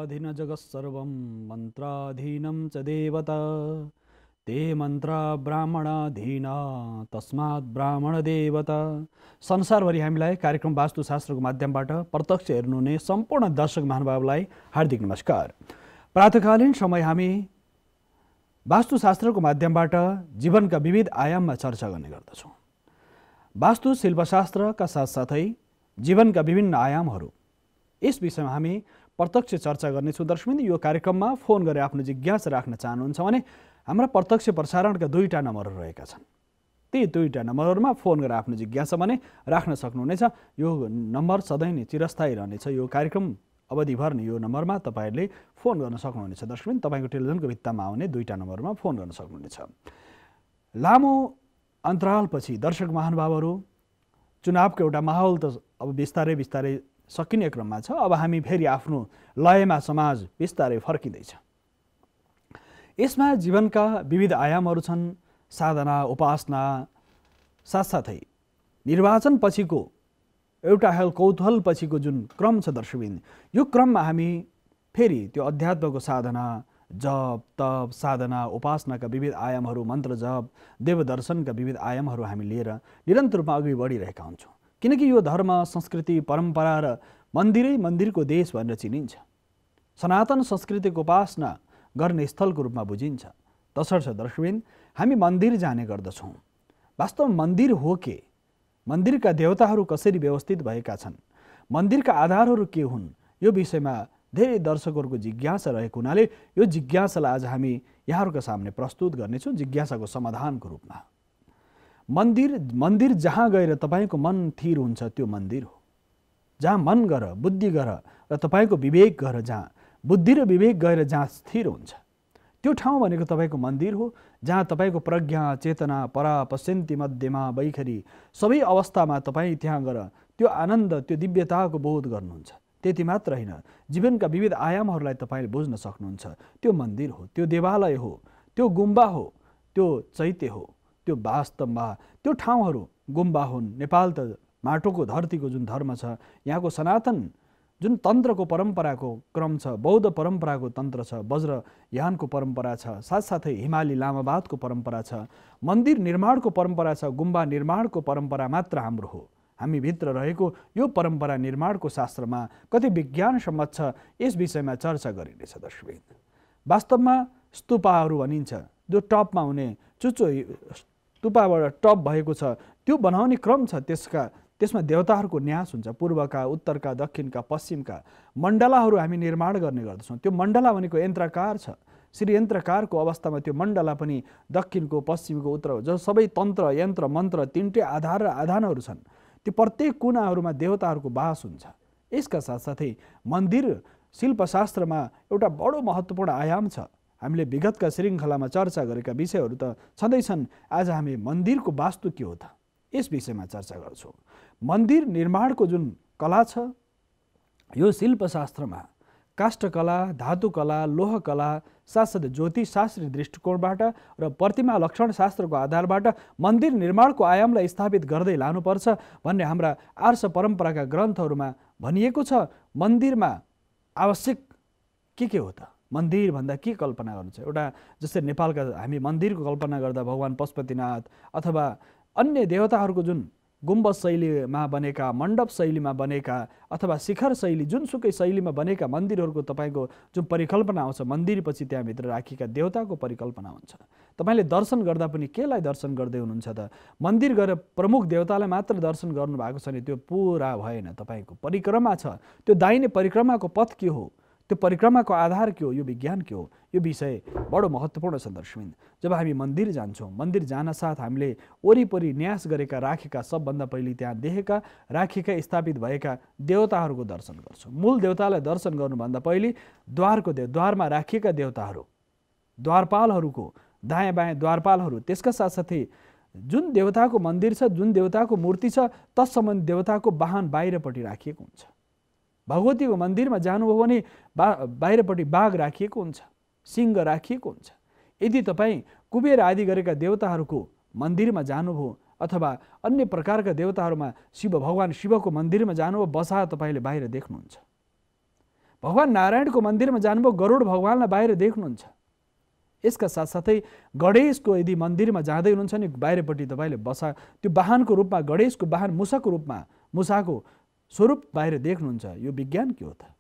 मन्त्राधीन जगत्सर्वं मन्त्राधीनं च देवता ते मन्त्रा ब्राह्मणाधीना तस्मात् ब्राह्मण देवता। संसारभरि हामीलाई कार्यक्रम वास्तुशास्त्रको माध्यमबाट प्रत्यक्ष हेर्नुहुने सम्पूर्ण दर्शक महानुभावलाई हार्दिक नमस्कार। प्रातःकालीन समय हामी वास्तुशास्त्रको माध्यमबाट जीवनका विविध आयाममा चर्चा गर्ने गर्दछौँ। वास्तु शिल्पशास्त्रका साथसाथै जीवनका विभिन्न आयामहरू, यस विषयमा हामी प्रत्यक्ष चर्चा गर्नेछौँ। दर्शकवृन्द, यो कार्यक्रममा फोन गरेर आफ्नो जिज्ञासा राख्न चाहनुहुन्छ भने हाम्रा प्रत्यक्ष प्रसारणका दुईटा नम्बरहरू रहेका छन्। ती दुईटा नम्बरहरूमा फोन गरेर आफ्नो जिज्ञासा भने राख्न सक्नुहुनेछ। यो नम्बर सधैँ नै चिरस्थायी रहनेछ। यो कार्यक्रम अवधिभर नै यो नम्बरमा तपाईँहरूले फोन गर्न सक्नुहुनेछ। दर्शकवृन्द, तपाईँको टेलिभिजनको भित्तामा आउने दुईटा नम्बरमा फोन गर्न सक्नुहुनेछ। लामो अन्तरालपछि दर्शक महानुभावहरू, चुनावको एउटा माहौल त अब बिस्तारै बिस्तारै सकिने क्रममा छ। अब हामी फेरि आफ्नो लयमा समाज बिस्तारै फर्किँदैछ। यसमा जीवनका विविध आयामहरू छन्। साधना, उपासना, साथसाथै निर्वाचन पछिको एउटा कौतूहल पछिको जुन क्रम छ दर्शकवृन्द, यो क्रममा हामी फेरि त्यो अध्यात्मको साधना, जप, तप, साधना, उपासनाका विविध आयामहरू, मन्त्र जप, देवदर्शनका विविध आयामहरू हामी लिएर निरन्तर रूपमा अघि बढिरहेका हुन्छौँ। किनकि यो धर्म, संस्कृति, परम्परा र मन्दिरै मन्दिरको देश भनेर चिनिन्छ। सनातन संस्कृतिको उपासना गर्ने स्थलको रूपमा बुझिन्छ। तसर्थ दर्शकवृन्द, हामी मन्दिर जाने गर्दछौँ। वास्तवमा मन्दिर हो के? मन्दिरका देवताहरू कसरी व्यवस्थित भएका छन्? मन्दिरका आधारहरू के हुन्? यो विषयमा धेरै दर्शकहरूको जिज्ञासा रहेको हुनाले यो जिज्ञासालाई आज हामी यहाँहरूका सामने प्रस्तुत गर्नेछौँ, जिज्ञासाको समाधानको रूपमा। मन्दिर जहाँ गएर तपाईँको मन थिर हुन्छ त्यो मन्दिर हो। जहाँ मन गर, बुद्धि गर र तपाईँको विवेक गर, जहाँ बुद्धि र विवेक गएर जहाँ स्थिर हुन्छ त्यो ठाउँ भनेको तपाईँको मन्दिर हो। जहाँ तपाईँको प्रज्ञा, चेतना, परा, पश्चिन्ती, मध्यमा, वैखरी सबै अवस्थामा तपाईँ त्यहाँ गएर त्यो आनन्द, त्यो दिव्यताको बोध गर्नुहुन्छ। त्यति मात्र होइन, जीवनका विविध आयामहरूलाई तपाईँले बुझ्न सक्नुहुन्छ। त्यो मन्दिर हो, त्यो देवालय हो, त्यो गुम्बा हो, त्यो चैत्य हो। त्यो वास्तवमा त्यो ठाउँहरू गुम्बा हुन्। नेपाल त माटोको धरतीको जुन धर्म छ, यहाँको सनातन जुन तन्त्रको परम्पराको क्रम छ, बौद्ध परम्पराको तन्त्र छ, वज्रयानको परम्परा छ, साथसाथै हिमाली लामावादको परम्परा छ, मन्दिर निर्माणको परम्परा छ, गुम्बा निर्माणको परम्परा मात्र हाम्रो हो। हामी भित्र रहेको यो परम्परा निर्माणको शास्त्रमा कति विज्ञान सम्मत छ, यस विषयमा चर्चा गरिनेछ। दर्शकवृन्द, वास्तवमा स्तूपहरू भनिन्छ, जो टपमा हुने चुच्चो स्तूपबाट टप भएको छ, त्यो बनाउने क्रम छ। त्यसमा देवताहरूको न्यास हुन्छ। पूर्वका, उत्तरका, दक्षिणका, पश्चिमका मण्डलाहरू हामी निर्माण गर्ने गर्दछौँ। त्यो मण्डला भनेको यन्त्रकार छ। श्रीयन्त्रकारको अवस्थामा त्यो मण्डला पनि दक्षिणको, पश्चिमको, उत्तर, जो सबै तन्त्र, यन्त्र, मन्त्र, तिनटै आधार र आधानहरू छन्, त्यो प्रत्येक कुनाहरूमा देवताहरूको बास हुन्छ। यसका साथसाथै मन्दिर शिल्पशास्त्रमा एउटा बडो महत्त्वपूर्ण आयाम छ। हामीले विगतका श्रृङ्खलामा चर्चा गरेका विषयहरू त छँदैछन्। आज हामी मन्दिरको वास्तु के हो त, यस विषयमा चर्चा गर्छौँ। मन्दिर निर्माणको जुन कला छ, यो शिल्पशास्त्रमा काष्ठकला, धातुकला, लोहकला, साथसाथै ज्योतिषशास्त्री दृष्टिकोणबाट र प्रतिमा लक्षण शास्त्रको आधारबाट मन्दिर निर्माणको आयामलाई स्थापित गर्दै लानुपर्छ भन्ने हाम्रा आर्ष परम्पराका ग्रन्थहरूमा भनिएको छ। मन्दिरमा आवश्यक के हो त? मन्दिर भन्दा के कल्पना गर्नुहुन्छ? एउटा जस्तै नेपालका हामी मन्दिरको कल्पना गर्दा भगवान् पशुपतिनाथ अथवा अन्य देवताहरूको जुन गुम्बज शैलीमा बनेका, मण्डप शैलीमा बनेका अथवा शिखर शैली, जुनसुकै शैलीमा बनेका मन्दिरहरूको तपाईँको जुन परिकल्पना आउँछ, मन्दिरपछि त्यहाँभित्र राखिएका देवताको परिकल्पना हुन्छ। तपाईँले दर्शन गर्दा पनि केलाई दर्शन गर्दै हुनुहुन्छ त? मन्दिर गएर प्रमुख देवतालाई मात्र दर्शन गर्नुभएको छ भने त्यो पुरा भएन। तपाईँको परिक्रमा छ, त्यो दाहिने परिक्रमाको पथ के हो, त्यो परिक्रमाको आधार के हो, यो विज्ञान के हो, यो विषय बडो महत्त्वपूर्ण छ। दर्शकवृन्द, जब हामी मन्दिर जान्छौँ, मन्दिर जान साथ हामीले वरिपरि न्यास गरेका, राखेका, सबभन्दा पहिले त्यहाँ देखेका, राखेका, स्थापित भएका देवताहरूको दर्शन गर्छौँ। मूल देवतालाई दर्शन गर्नुभन्दा पहिले द्वारमा राखिएका देवताहरू, द्वारपालहरूको दायाँ बायाँ द्वारपालहरू, त्यसका साथसाथै जुन देवताको मन्दिर छ, जुन देवताको मूर्ति छ, तत्सम्बन्धी देवताको वाहन बाहिरपट्टि राखिएको हुन्छ। भगवतीको मन्दिरमा जानुभयो भने बाहिरपट्टि बाघ राखिएको हुन्छ, सिंह राखिएको हुन्छ। यदि तपाईँ कुबेर आदि गरेका देवताहरूको मन्दिरमा जानुभयो अथवा अन्य प्रकारका देवताहरूमा भगवान शिवको मन्दिरमा जानुभयो, बसा तपाईँले बाहिर देख्नुहुन्छ। भगवान नारायणको मन्दिरमा जानुभयो, गरुड भगवानलाई बाहिर देख्नुहुन्छ। यसका साथसाथै गणेशको यदि मन्दिरमा जाँदै हुनुहुन्छ नि बाहिरपट्टि तपाईँले त्यो वाहनको रूपमा, गणेशको वाहन मुसाको रूपमा, मुसाको स्वरूप बाहिर देख्नुहुन्छ। यो विज्ञान के हो त?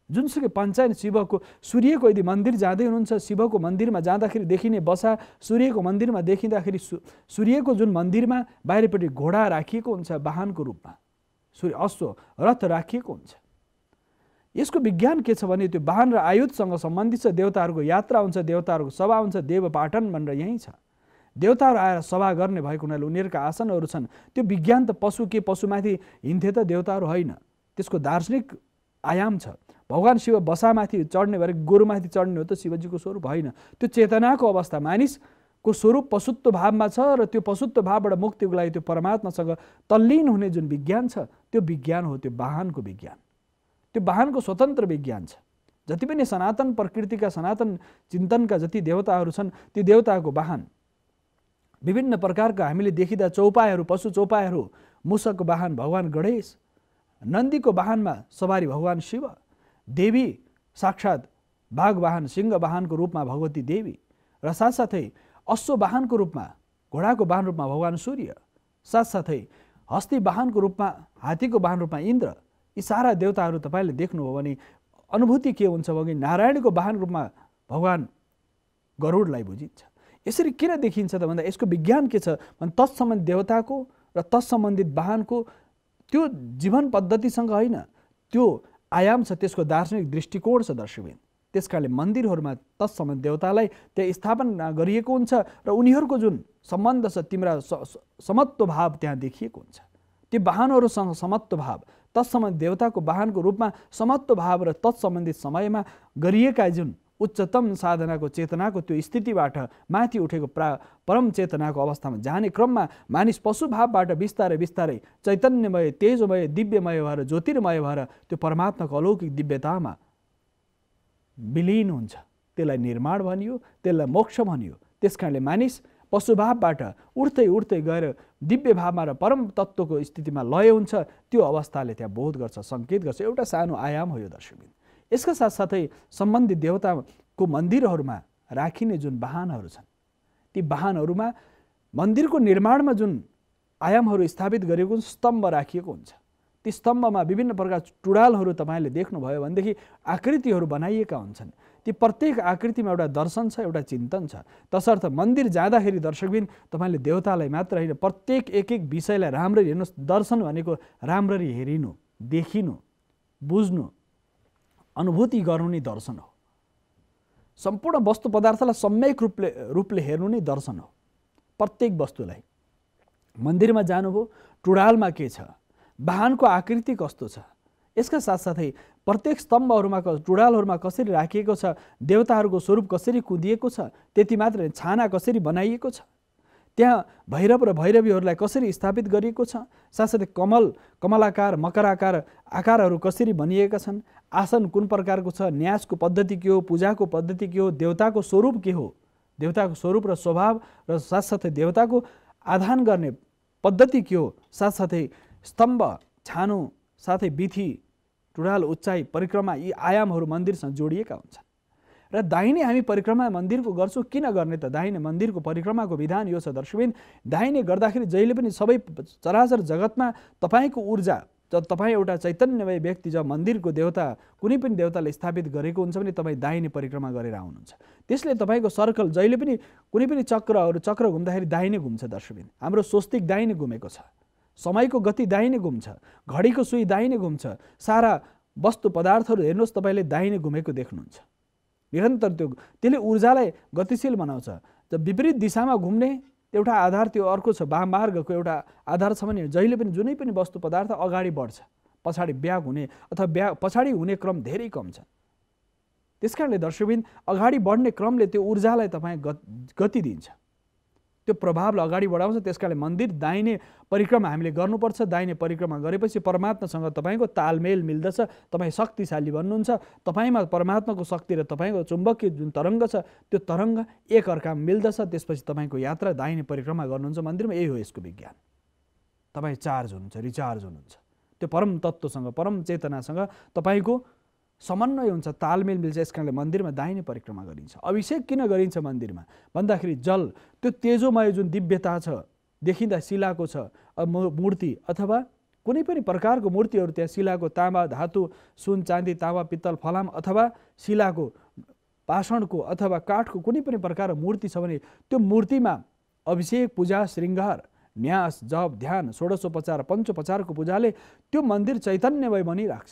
जुनसुकै पञ्चायन शिवको, सूर्यको यदि मन्दिर जाँदै हुनुहुन्छ, शिवको मन्दिरमा जाँदाखेरि देखिने बसा, सूर्यको मन्दिरमा देखिँदाखेरि सूर्यको जुन मन्दिरमा बाहिरपट्टि घोडा राखिएको हुन्छ वाहनको रूपमा, सूर्य अश्व रथ राखिएको हुन्छ। यसको विज्ञान के छ भने त्यो वाहन र आयुधसँग सम्बन्धित छ। देवताहरूको यात्रा हुन्छ, देवताहरूको सभा हुन्छ, देव पाटन भनेर यहीँ छ। देवताहरू आएर सभा गर्ने भएको हुनाले उनीहरूका आसनहरू छन्। त्यो विज्ञान त पशु के पशुमाथि हिँड्थे त देवताहरू होइन, त्यसको दार्शनिक आयाम छ। भगवान शिव बसामाथि चढ्ने भएर गोरुमाथि चढ्ने हो त शिवजीको स्वरूप होइन। त्यो चेतनाको अवस्था, मानिसको स्वरूप पशुत्व भावमा छ र त्यो पशुत्व भावबाट मुक्तिको लागि त्यो परमात्मासँग तल्लीन हुने जुन विज्ञान छ त्यो विज्ञान हो, त्यो वाहनको विज्ञान। त्यो वाहनको स्वतन्त्र विज्ञान छ। जति पनि सनातन प्रकृतिका, सनातन चिन्तनका जति देवताहरू छन्, ती देवताको वाहन विभिन्न प्रकारका हामीले देखिँदा चौपायहरू, पशु चौपायहरू, मुसक वाहन भगवान गणेश, नन्दीको वाहनमा सवारी भगवान शिव, देवी साक्षात् बाघ वाहन, सिंह वाहनको रूपमा भगवती देवी, र साथसाथै अश्व वाहनको रूपमा, घोडाको वाहन रूपमा भगवान सूर्य, साथसाथै हस्ती वाहनको रूपमा, हात्तीको वाहन रूपमा इन्द्र। यी सारा देवताहरू तपाईँले देख्नुभयो भने अनुभूति के हुन्छ भने नारायणको वाहन रूपमा भगवान गरुडलाई बुझिन्छ। यसरी किन देखिन्छ त भन्दा यसको विज्ञान के छ भने तत्सम्बन्धित देवताको र तत्सम्बन्धित वाहनको त्यो जीवन पद्धतिसँग होइन, त्यो आयाम छ, त्यसको दार्शनिक दृष्टिकोण छ दर्शकबिन। त्यसकारणले मन्दिरहरूमा तत्सम्बन्धित देवतालाई त्यहाँ स्थापना गरिएको हुन्छ र उनीहरूको जुन सम्बन्ध छ, तिम्रा समत्व भाव त्यहाँ देखिएको हुन्छ। ती वाहनहरूसँग समत्व भाव, तत्सम्बन्धित देवताको वाहनको रूपमा समत्व भाव र तत्सम्बन्धित समयमा गरिएका जुन उच्चतम साधनाको चेतनाको त्यो स्थितिबाट माथि उठेको परम चेतनाको अवस्थामा जाने क्रममा मानिस पशुभावबाट बिस्तारै बिस्तारै चैतन्यमय, तेजमय, दिव्यमय भएर, ज्योतिर्मय भएर त्यो परमात्माको अलौकिक दिव्यतामा विलीन हुन्छ। त्यसलाई निर्माण भनियो, त्यसलाई मोक्ष भनियो। त्यसकारणले मानिस पशुभावबाट उठ्दै उठ्दै गएर दिव्य भावमा र परम तत्त्वको स्थितिमा लय हुन्छ। त्यो अवस्थाले त्यहाँ बोध गर्छ, सङ्केत गर्छ। एउटा सानो आयाम हो यो दर्शकबिन। यसका साथसाथै सम्बन्धित देवताको मन्दिरहरूमा राखिने जुन वाहनहरू छन्, ती वाहनहरूमा मन्दिरको निर्माणमा जुन आयामहरू स्थापित गरिएको स्तम्भ राखिएको हुन्छ। ती स्तम्भमा विभिन्न प्रकार टुडालहरू तपाईँले देख्नुभयो भनेदेखि आकृतिहरू बनाइएका हुन्छन्। ती प्रत्येक आकृतिमा एउटा दर्शन छ, एउटा चिन्तन छ। तसर्थ मन्दिर जाँदाखेरि दर्शकबिन तपाईँले देवतालाई मात्र होइन, प्रत्येक एक एक विषयलाई राम्ररी हेर्नुहोस्। दर्शन भनेको राम्ररी हेरिनु, देखिनु, बुझ्नु, अनुभूति गर्नु नै दर्शन हो। सम्पूर्ण वस्तु पदार्थलाई सम्यक रूपले हेर्नु नै दर्शन हो। प्रत्येक वस्तुलाई मन्दिरमा जानुभयो, टुडालमा के छ, वाहनको आकृति कस्तो छ, यसका साथसाथै प्रत्येक स्तम्भहरूमा, टुडालहरूमा कसरी राखिएको छ, देवताहरूको स्वरूप कसरी कुदिएको छ, त्यति मात्र छाना कसरी बनाइएको छ, त्यहाँ भैरव र भैरवीहरूलाई कसरी स्थापित गरिएको छ, साथसाथै कमलाकार, मकराकार आकारहरू कसरी बनिएका छन्, आसन कुन प्रकारको छ, न्यासको पद्धति के हो, पूजाको पद्धति के हो, देवताको स्वरूप के हो, देवताको स्वरूप र स्वभाव र साथसाथै देवताको आधान गर्ने पद्धति के हो, साथसाथै स्तम्भ, छानो, साथै बिथी, टुडाल, उचाइ, परिक्रमा, यी आयामहरू मन्दिरसँग जोडिएका हुन्छन्। र दाहिने हामी परिक्रमा मन्दिरको गर्छौँ। किन गर्ने त? दाहिने मन्दिरको परिक्रमाको विधान यो छ दर्शकबिन, दाहिने गर्दाखेरि जहिले पनि सबै चराचर जगतमा तपाईँको ऊर्जा, जब तपाईँ एउटा चैतन्यमय व्यक्ति, जब मन्दिरको देवता कुनै पनि देवताले स्थापित गरेको हुन्छ भने तपाईँ दाहिने परिक्रमा गरेर आउनुहुन्छ। त्यसले तपाईँको सर्कल जहिले पनि कुनै पनि चक्र घुम्दाखेरि दाहिने घुम्छ दर्शकबिन। हाम्रो स्वस्तिक दाहिने घुमेको छ, समयको गति दाहिने घुम्छ, घडीको सुई दाहिने घुम्छ, सारा वस्तु पदार्थहरू हेर्नुहोस् तपाईँले दाहिने घुमेको देख्नुहुन्छ। निरन्तर त्यसले ऊर्जालाई गतिशील बनाउँछ। जब विपरीत दिशामा घुम्ने एउटा आधार, त्यो अर्को छ, वाममार्गको एउटा आधार छ भने जहिले पनि जुनै पनि वस्तु पदार्थ अगाडि बढ्छ, पछाडि ब्याग हुने अथवा पछाडि हुने क्रम धेरै कम छ। त्यसकारणले दर्शकबिन अगाडि बढ्ने क्रमले त्यो ऊर्जालाई तपाईँ गति दिन्छ, त्यो प्रभावलाई अगाडि बढाउँछ। त्यसकारणले मन्दिर दाहिने परिक्रमा हामीले गर्नुपर्छ। दाहिने परिक्रमा गरेपछि परमात्मासँग तपाईँको तालमेल मिल्दछ, तपाईँ शक्तिशाली बन्नुहुन्छ। तपाईँमा परमात्माको शक्ति र तपाईँको चुम्बकीय जुन तरङ्ग छ त्यो तरङ्ग एक अर्कामा मिल्दछ। त्यसपछि तपाईँको यात्रा दाहिने परिक्रमा गर्नुहुन्छ मन्दिरमा। यही हो यसको विज्ञान। तपाईँ चार्ज हुनुहुन्छ, रिचार्ज हुनुहुन्छ, त्यो परम तत्त्वसँग, परम चेतनासँग तपाईँको समन्वय हुन्छ, तालमेल मिल्छ। यस कारणले मन्दिरमा दाहिने परिक्रमा गरिन्छ। अभिषेक किन गरिन्छ मन्दिरमा भन्दाखेरि जल, त्यो तेजोमय जुन दिव्यता छ, देखिँदा शिलाको छ मूर्ति अथवा कुनै पनि प्रकारको मूर्तिहरू, त्यहाँ शिलाको तामा धातु सुन चाँदी तामा पित्तल फलाम अथवा शिलाको पाषाणको अथवा काठको कुनै पनि प्रकारको मूर्ति छ भने त्यो मूर्तिमा अभिषेक पूजा श्रृङ्गार न्यास जप ध्यान षोडशोपचार पञ्चोपचारको पूजाले त्यो मन्दिर चैतन्यमय बनिराख्छ।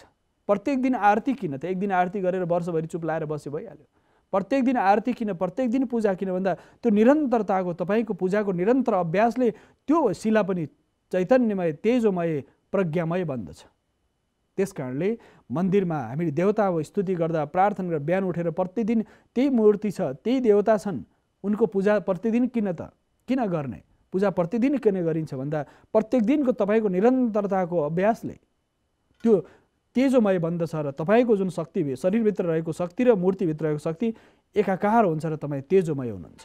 प्रत्येक दिन आरती किन त? एक दिन आरती गरेर वर्षभरि चुप लाएर बसे भइहाल्यो। प्रत्येक दिन आरती किन, प्रत्येक दिन पूजा किन भन्दा त्यो निरन्तरताको, तपाईँको पूजाको निरन्तर अभ्यासले त्यो शिला पनि चैतन्यमय तेजोमय प्रज्ञामय बन्दछ। त्यस कारणले मन्दिरमा हामीले देवताको स्तुति गर्दा प्रार्थना गरेर बिहान उठेर प्रतिदिन त्यही मूर्ति छ, त्यही देवता छन्, उनको पूजा प्रतिदिन किन गर्ने? पूजा प्रतिदिन किन गरिन्छ भन्दा प्रत्येक दिनको तपाईँको निरन्तरताको अभ्यासले त्यो तेजोमय बन्दछ र तपाईँको जुन शक्ति, शरीरभित्र रहेको शक्ति र मूर्तिभित्र रहेको शक्ति एकाकार हुन्छ र तपाईँ तेजोमय हुनुहुन्छ।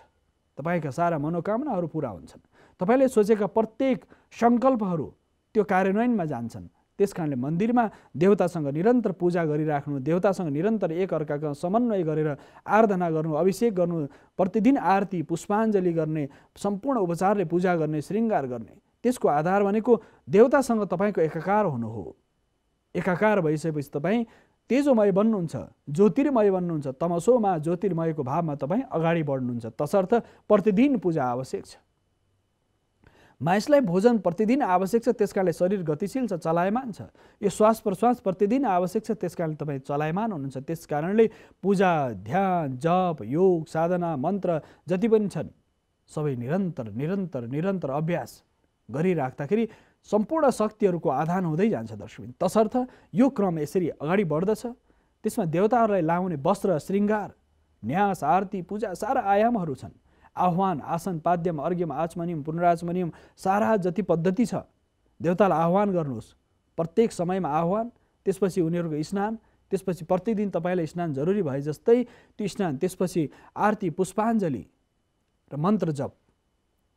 तपाईँका सारा मनोकामनाहरू पुरा हुन्छन्। तपाईँले सोचेका प्रत्येक सङ्कल्पहरू त्यो कार्यान्वयनमा जान्छन्। त्यस कारणले मन्दिरमा देवतासँग निरन्तर पूजा गरिराख्नु, देवतासँग निरन्तर एकअर्काका समन्वय गरेर आराधना गर्नु, अभिषेक गर्नु, प्रतिदिन आरती पुष्पाञ्जली गर्ने, सम्पूर्ण उपचारले पूजा गर्ने, श्रृङ्गार गर्ने, त्यसको आधार भनेको देवतासँग तपाईँको एकाकार हुनु हो। एकाकार भइसकेपछि तपाईँ तेजोमय बन्नुहुन्छ, ज्योतिर्मय बन्नुहुन्छ। तमसोमा ज्योतिर्मयको भावमा तपाईँ अगाडि बढ्नुहुन्छ। तसर्थ प्रतिदिन पूजा आवश्यक छ। मानिसलाई भोजन प्रतिदिन आवश्यक छ, त्यस कारणले शरीर गतिशील छ, चलायमान छ। यो श्वास प्रश्वास प्रतिदिन आवश्यक छ, त्यस कारणले तपाईँ चलायमान हुनुहुन्छ। त्यस कारणले पूजा ध्यान जप योग साधना मन्त्र जति पनि छन् सबै निरन्तर निरन्तर निरन्तर अभ्यास गरिराख्दाखेरि सम्पूर्ण शक्तिहरूको आधान हुँदै जान्छ दर्शकबिन। तसर्थ यो क्रम यसरी अगाडि बढ्दछ। त्यसमा देवताहरूलाई लाउने वस्त्र श्रृङ्गार न्यास आरती पूजा सारा आयामहरू छन्। आह्वान आसन पाद्यम अर्घ्यम आचमनियम पुनराचमनियम सारा जति पद्धति छ, देवतालाई आह्वान गर्नुहोस्। प्रत्येक समयमा आह्वान, त्यसपछि उनीहरूको स्नान, त्यसपछि प्रतिदिन तपाईँलाई स्नान जरुरी भए जस्तै त्यो स्नान, त्यसपछि आरती पुष्पाञ्जली र मन्त्र जप।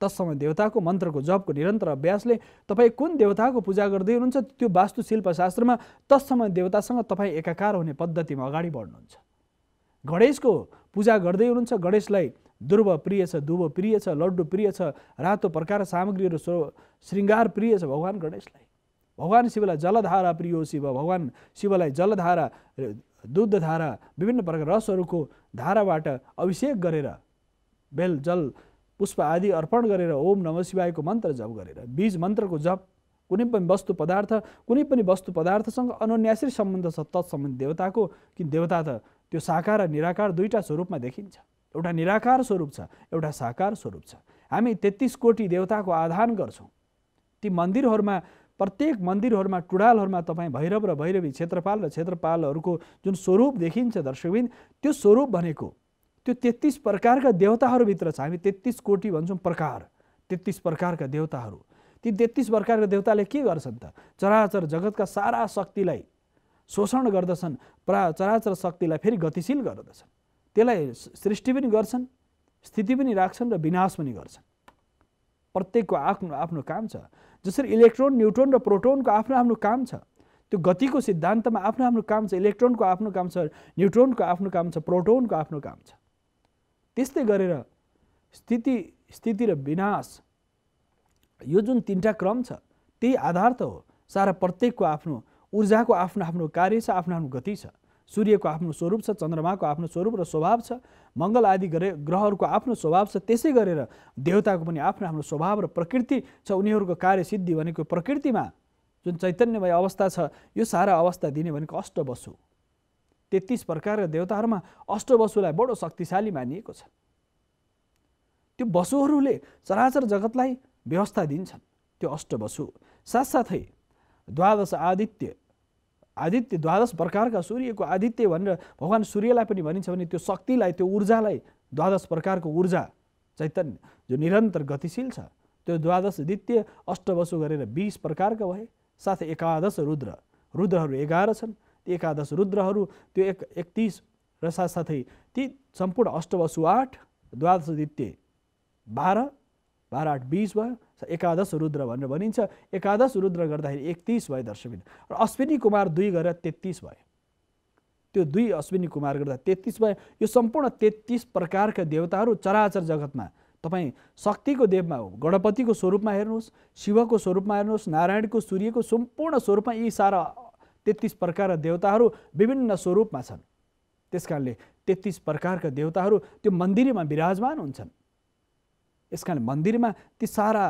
तत्समय देवताको मन्त्रको जपको निरन्तर अभ्यासले तपाईँ कुन देवताको पूजा गर्दै हुनुहुन्छ त्यो वास्तुशिल्पशास्त्रमा तत्समय देवतासँग तपाईँ एकाकार हुने पद्धतिमा अगाडि बढ्नुहुन्छ। गणेशको पूजा गर्दै हुनुहुन्छ, गणेशलाई दुर्व प्रिय छ, दुब प्रिय छ, लड्डु प्रिय छ, रातो प्रकार सामग्रीहरू श्रृङ्गार प्रिय छ भगवान गणेशलाई। भगवान शिवलाई जलधारा प्रिय हो शिव, भगवान शिवलाई जलधारा दुधधारा विभिन्न प्रकार रसहरूको धाराबाट अभिषेक गरेर बेल जल पुष्प आदि अर्पण गरेर ओम नमः शिवायको मन्त्र जप गरेर बीज मन्त्रको जप, कुनै पनि वस्तु पदार्थसँग अनन्याश्री सम्बन्ध छ तत्सम्बन्धी देवताको। कि देवता त त्यो साकार र निराकार दुईटा स्वरूपमा देखिन्छ। एउटा निराकार स्वरूप छ, एउटा साकार स्वरूप छ। हामी 33 कोटी देवताको आधान गर्छौँ। ती मन्दिरहरूमा प्रत्येक मन्दिरहरूमा टुडालहरूमा तपाईँ भैरव र भैरवी क्षेत्रपाल र क्षेत्रपालहरूको जुन स्वरूप देखिन्छ दर्शकबिन, त्यो स्वरूप भनेको त्यो 33 प्रकारका देवताहरूभित्र छ। हामी 33 कोटी भन्छौँ प्रकार, 33 प्रकारका देवताहरू। ती 33 प्रकारका देवताले के गर्छन् त? चराचर जगतका सारा शक्तिलाई शोषण गर्दछन्, चराचर शक्तिलाई फेरि गतिशील गर्दछन्। त्यसलाई सृष्टि पनि गर्छन्, स्थिति पनि राख्छन् र विनाश पनि गर्छन्। प्रत्येकको आफ्नो आफ्नो काम छ। जसरी इलेक्ट्रोन न्युट्रोन र प्रोटोनको आफ्नो आफ्नो काम छ, त्यो गतिको सिद्धान्तमा आफ्नो आफ्नो काम छ। इलेक्ट्रोनको आफ्नो काम छ, न्युट्रोनको आफ्नो काम छ, प्रोटोनको आफ्नो काम छ। त्यस्तै गरेर स्थिति र विनाश, यो जुन तीनटा क्रम छ त्यही आधार त हो। सारा प्रत्येकको आफ्नो ऊर्जाको आफ्नो आफ्नो कार्य छ, आफ्नो आफ्नो गति छ। सूर्यको आफ्नो स्वरूप छ, चन्द्रमाको आफ्नो स्वरूप र स्वभाव छ, मङ्गल आदि ग्रहहरूको आफ्नो स्वभाव छ। त्यसै गरेर देवताको पनि आफ्नो आफ्नो स्वभाव र प्रकृति छ। उनीहरूको कार्य सिद्धि भनेको प्रकृतिमा जुन चैतन्यमय अवस्था छ, यो सारा अवस्था दिने भनेको अष्टवसु। 33 प्रकारका देवताहरूमा अष्टवसुलाई बडो शक्तिशाली मानिएको छ। त्यो वसुहरूले चराचर जगतलाई व्यवस्था दिन्छन्, त्यो अष्टवसु। साथसाथै 12 आदित्य 12 प्रकारका सूर्यको आदित्य भनेर भगवान सूर्यलाई पनि भनिन्छ भने त्यो शक्तिलाई, त्यो ऊर्जालाई 12 प्रकारको ऊर्जा चैतन्य जो निरन्तर गतिशील छ, त्यो 12 आदित्य अष्टवसु गरेर 20 प्रकारका भए। साथै 11 रुद्रहरू 11 छन्। ती 11 रुद्रहरू त्यो 31 र साथसाथै ती सम्पूर्ण अष्टवसु 8, 12 आदित्य 12, 8 20 भयो। 11 रुद्र भनेर भनिन्छ। 11 रुद्र गर्दाखेरि 31 भयो दर्शकबिन। र अश्विनी कुमार 2 गरेर 33 भयो। त्यो 2 अश्विनी कुमार गर्दा 33 भयो। यो सम्पूर्ण 33 प्रकारका देवताहरू चराचर जगतमा तपाईँ शक्तिको देवमा हो, गणपतिको स्वरूपमा हेर्नुहोस्, शिवको स्वरूपमा हेर्नुहोस्, नारायणको, सूर्यको सम्पूर्ण स्वरूपमा यी सारा 33 प्रकारका देवताहरू विभिन्न स्वरूपमा छन्। त्यसकारणले 33 प्रकारका देवताहरू त्यो मन्दिरमा विराजमान हुन्छन्। यसकारण मन्दिरमा ती सारा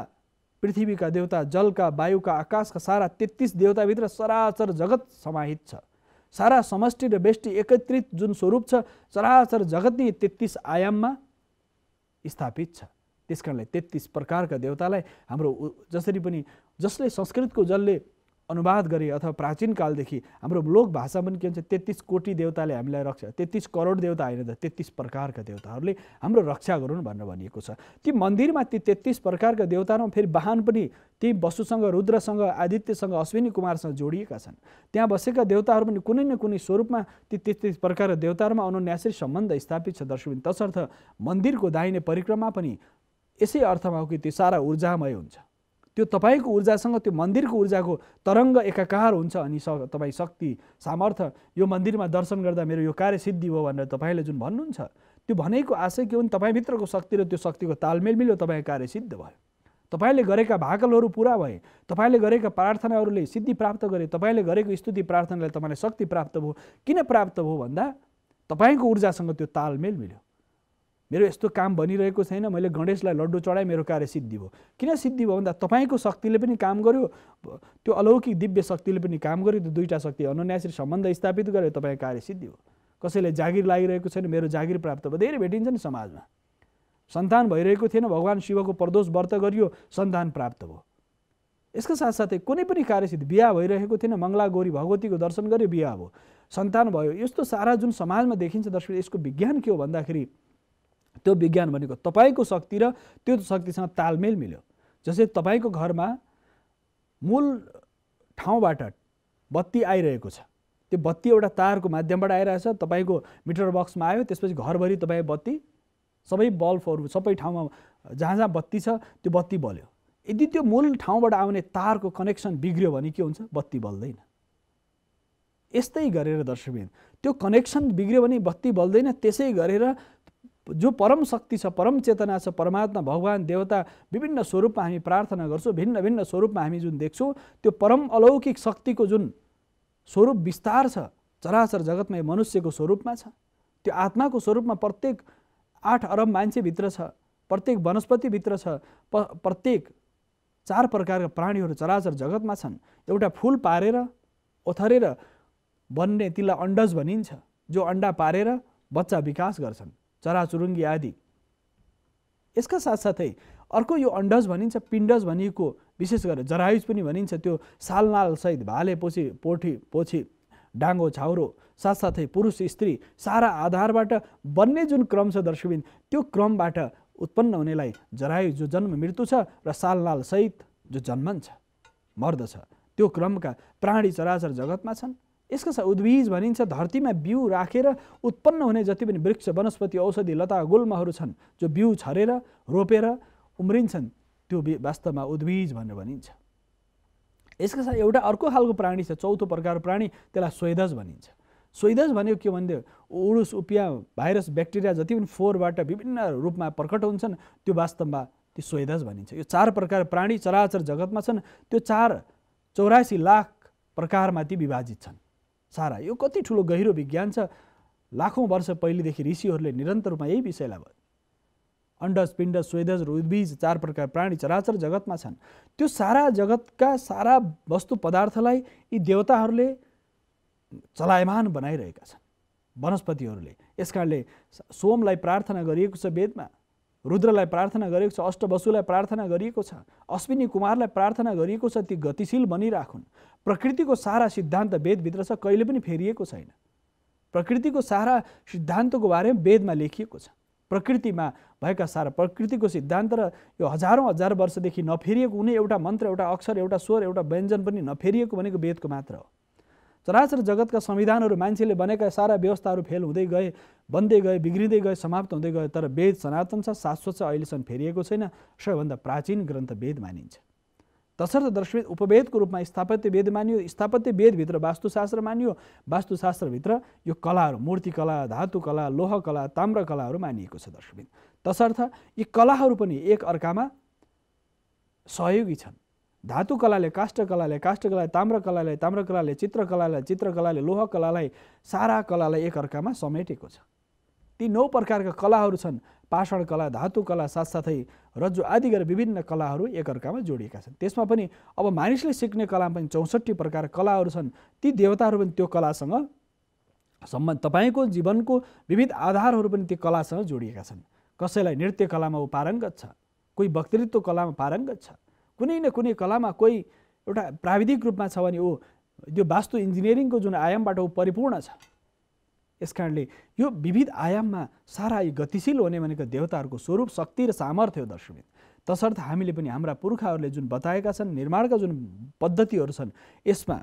पृथ्वीका देवता, जलका, वायुका, आकाशका सारा 33 देवताभित्र चराचर जगत समाहित छ। सारा समष्टि र व्यष्टि एकत्रित जुन स्वरूप छ, चराचर जगत नै 33 आयाममा स्थापित छ। त्यसकारणले 33 प्रकारका देवतालाई हाम्रो जसरी पनि जसले संस्कृतको जसले अनुवाद गरे अथवा प्राचीन कालदेखि हाम्रो लोक भाषा पनि के भन्छ, 33 कोटी देवताले हामीलाई रक्षा, 33 करोड देवता होइन त 33 प्रकारका देवताहरूले हाम्रो रक्षा गरून् भनेर भनिएको छ। ती मन्दिरमा ती 33 प्रकारका देवतामा फेरि वाहन पनि ती वसुसँग, रुद्रसँग, आदित्यसँग, अश्विनी कुमारसँग जोडिएका छन्। त्यहाँ बसेका देवताहरू पनि कुनै न कुनै स्वरूपमा ती 33 प्रकारका देवताहरूमा अनन्यासी सम्बन्ध स्थापित छ। दर्शक तसर्थ मन्दिरको दाहिने परिक्रमा पनि यसै अर्थमा हो कि त्यो सारा ऊर्जामय हुन्छ। त्यो तपाईँको ऊर्जासँग त्यो मन्दिरको ऊर्जाको तरङ्ग एकाकार हुन्छ अनि तपाईँ शक्ति, सामर्थ्य, यो मन्दिरमा दर्शन गर्दा मेरो यो कार्य सिद्धि हो भनेर तपाईँले जुन भन्नुहुन्छ, त्यो भनेको आशय के हो भने तपाईँभित्रको शक्ति र त्यो शक्तिको तालमेल मिल्यो, तपाईँको कार्य सिद्ध भयो। तपाईँले गरेका भाकलहरू पुरा भए, तपाईँले गरेका प्रार्थनाहरूले सिद्धि प्राप्त गरे, तपाईँले गरेको स्तुति प्रार्थनाले तपाईँलाई शक्ति प्राप्त भयो। किन प्राप्त भयो भन्दा तपाईँको ऊर्जासँग त्यो तालमेल मिल्यो। मेरो यस्तो काम बनिरहेको छैन, मैले गणेशलाई लड्डु चढाएँ, मेरो कार्य सिद्धि भयो। किन सिद्धि भयो भन्दा तपाईँको शक्तिले पनि काम गर्यो, त्यो अलौकिक दिव्य शक्तिले पनि काम गर्यो, त्यो दुईटा शक्ति अनन्यासी सम्बन्ध स्थापित गर्यो, तपाईँको कार्य सिद्धि भयो। कसैले जागिर लागिरहेको छैन, मेरो जागिर प्राप्त भयो। धेरै भेटिन्छ नि समाजमा, सन्तान भइरहेको थिएन, भगवान शिवको प्रदोष व्रत गरियो, सन्तान प्राप्त भयो। यसका साथसाथै कुनै पनि कार्यसिद्धि, बिहा भइरहेको थिएन, मङ्गला गौरी भगवतीको दर्शन गर्यो, बिहा भयो, सन्तान भयो। यस्तो सारा जुन समाजमा देखिन्छ दर्शक, यसको विज्ञान के हो भन्दाखेरि त्यो विज्ञान भनेको तपाईँको शक्ति र त्यो शक्तिसँग तालमेल मिल्यो। जस्तै तपाईँको घरमा मूल ठाउँबाट बत्ती आइरहेको छ, त्यो बत्ती एउटा तारको माध्यमबाट आइरहेछ, तपाईँको मिटर बक्समा आयो, त्यसपछि घरभरि तपाईँ बत्ती, सबै बल्बहरू सबै ठाउँमा जहाँ जहाँ बत्ती छ त्यो बत्ती बल्यो। यदि त्यो मूल ठाउँबाट आउने तारको कनेक्सन बिग्रियो भने के हुन्छ, बत्ती बल्दैन। यस्तै गरेर दर्शकबिन त्यो कनेक्सन बिग्रियो भने बत्ती बल्दैन। त्यसै गरेर जो परम शक्ति छ, परम चेतना छ, परमात्मा, भगवान, देवता विभिन्न स्वरूपमा हामी प्रार्थना गर्छौँ, भिन्न भिन्न स्वरूपमा हामी जुन देख्छौँ, त्यो परम अलौकिक शक्तिको जुन स्वरूप विस्तार छ चराचर जगतमा मनुष्यको स्वरूपमा छ। त्यो आत्माको स्वरूपमा प्रत्येक 8 अरब मान्छेभित्र छ, प्रत्येक वनस्पतिभित्र छ, प्रत्येक 4 प्रकारका प्राणीहरू चराचर जगतमा छन्। एउटा फुल पारेर ओथरेर बन्ने तिनलाई अण्डज भनिन्छ, जो अण्डा पारेर बच्चा विकास गर्छन्, चराचुरुङ्गी आदि। यसका साथसाथै अर्को यो अण्डज भनिन्छ, पिण्डज भनिएको विशेष गरेर जरायुज पनि भनिन्छ। त्यो सालनाल सहित भाले पोछी डाङ्गो छाउरो साथसाथै पुरुष स्त्री सारा आधारबाट बन्ने जुन क्रम छ दर्शकबिन, त्यो क्रमबाट उत्पन्न हुनेलाई जरायु जो जन्म मृत्यु छ र सालनाल सहित जो जन्मन्छ मर्दछ, त्यो क्रमका प्राणी चराचर जगतमा छन्। यसका साथ उद्भिज भनिन्छ, धरतीमा बिउ राखेर उत्पन्न हुने जति पनि वृक्ष, वनस्पति, औषधि, लता, गुल्महरू छन्, जो बिउ छरेर रोपेर उम्रिन्छन्, त्यो वास्तवमा उद्भिज भनेर भनिन्छ। यसका साथ एउटा अर्को खालको प्राणी छ, चौथो प्रकारको प्राणी, त्यसलाई स्वेदज भनिन्छ। स्वेदज भनेको के भन्दै, उडुस, उपिया, भाइरस, ब्याक्टेरिया जति पनि फोहोरबाट विभिन्न रूपमा प्रकट हुन्छन्, त्यो वास्तवमा त्यो स्वेदज भनिन्छ। यो 4 प्रकार प्राणी चराचर जगतमा छन्, त्यो 84 लाख प्रकारमाथि विभाजित छन् सारा। यो कति ठुलो गहिरो विज्ञान छ। लाखौँ वर्ष पहिलेदेखि ऋषिहरूले निरन्तर रूपमा यही विषयलाई भयो। अण्डज, पिण्डज, स्वेदज र उद्भिज 4 प्रकार प्राणी चराचर जगतमा छन्। त्यो सारा जगतका सारा वस्तु पदार्थलाई यी देवताहरूले चलायमान बनाइरहेका छन्, वनस्पतिहरूले। यसकारणले सोमलाई प्रार्थना गरिएको छ वेदमा, रुद्रलाई प्रार्थना गरिएको छ, अष्टवसुलाई प्रार्थना गरिएको छ, अश्विनी कुमारलाई प्रार्थना गरिएको छ, ती गतिशील बनिराखुन्। प्रकृतिको सारा सिद्धान्त वेदभित्र छ, कहिले पनि फेरिएको छैन। प्रकृतिको सारा सिद्धान्तको बारेमा वेदमा लेखिएको छ। प्रकृतिमा भएका सारा प्रकृतिको सिद्धान्त र यो हजारौँ हजार वर्षदेखि नफेरिएको कुनै एउटा मन्त्र, एउटा अक्षर, एउटा स्वर, एउटा व्यञ्जन पनि नफेरिएको भनेको वेदको मात्र हो। चराचर जगतका संविधानहरू, मान्छेले बनेका सारा व्यवस्थाहरू फेल हुँदै गए, बन्दै गए, बिग्रिँदै गए, समाप्त हुँदै गए, तर वेद सनातन छ, शाश्वत छ, अहिलेसम्म फेरिएको छैन। सबैभन्दा प्राचीन ग्रन्थ वेद मानिन्छ। तसर्थ दर्शकबिन उपवेदको रूपमा स्थापत्य वेद मानियो, स्थापत्य वेदभित्र वास्तुशास्त्र मानियो, वास्तुशास्त्रभित्र यो कलाहरू मूर्तिकला, धातुकला, लोहकला, ताम्रकलाहरू मानिएको छ दर्शकबिन। तसर्थ यी कलाहरू पनि एक अर्कामा सहयोगी छन्। धातुकलाले काष्ठकलालाई, काष्ठकलाले ताम्रकलालाई, ताम्रकलाले चित्रकलालाई, चित्रकलाले लोहकलालाई, सारा कलालाई एक अर्कामा समेटेको छ। ती 9 प्रकारका कलाहरू छन्। पाषाण कला, धातु कला, साथसाथै रज्जु आदि गरेर विभिन्न कलाहरू एक अर्कामा जोडिएका छन्। त्यसमा पनि अब मानिसले सिक्ने कलामा पनि 64 प्रकार कलाहरू छन्। ती देवताहरू पनि त्यो कलासँग सम्बन्ध, तपाईँको जीवनको विविध आधारहरू पनि ती कलासँग जोडिएका छन्। कसैलाई नृत्य कलामा ऊ पारङ्गत छ, कोही वक्तृत्व कलामा पारङ्गत छ, कुनै न कुनै कलामा कोही एउटा प्राविधिक रूपमा छ भने ऊ यो वास्तु इन्जिनियरिङको जुन आयामबाट ऊ परिपूर्ण छ। यसकारणले यो विविध आयाममा सारा गतिशील हुने भनेको देवताहरूको स्वरूप, शक्ति र सामर्थ्य हो दर्शकबिन। तसर्थ हामीले पनि हाम्रा पुर्खाहरूले जुन बताएका छन्, निर्माणका जुन पद्धतिहरू छन्, यसमा